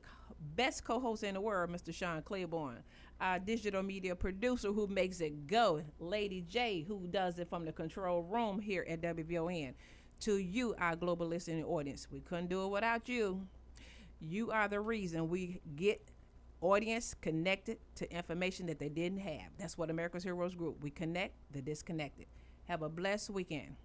best co-host in the world, Mr. Sean Claiborne, our digital media producer who makes it go, Lady J, who does it from the control room here at WVON. To you, our global listening audience, we couldn't do it without you. You are the reason we get audience connected to information that they didn't have. That's what America's Heroes Group. We connect the disconnected. Have a blessed weekend.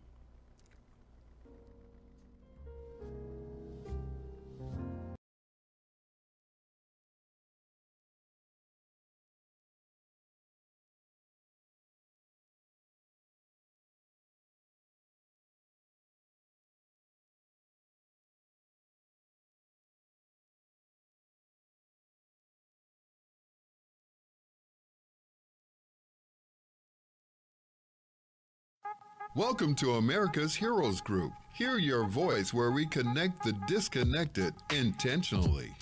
Welcome to America's Heroes Group. Hear your voice where we connect the disconnected intentionally.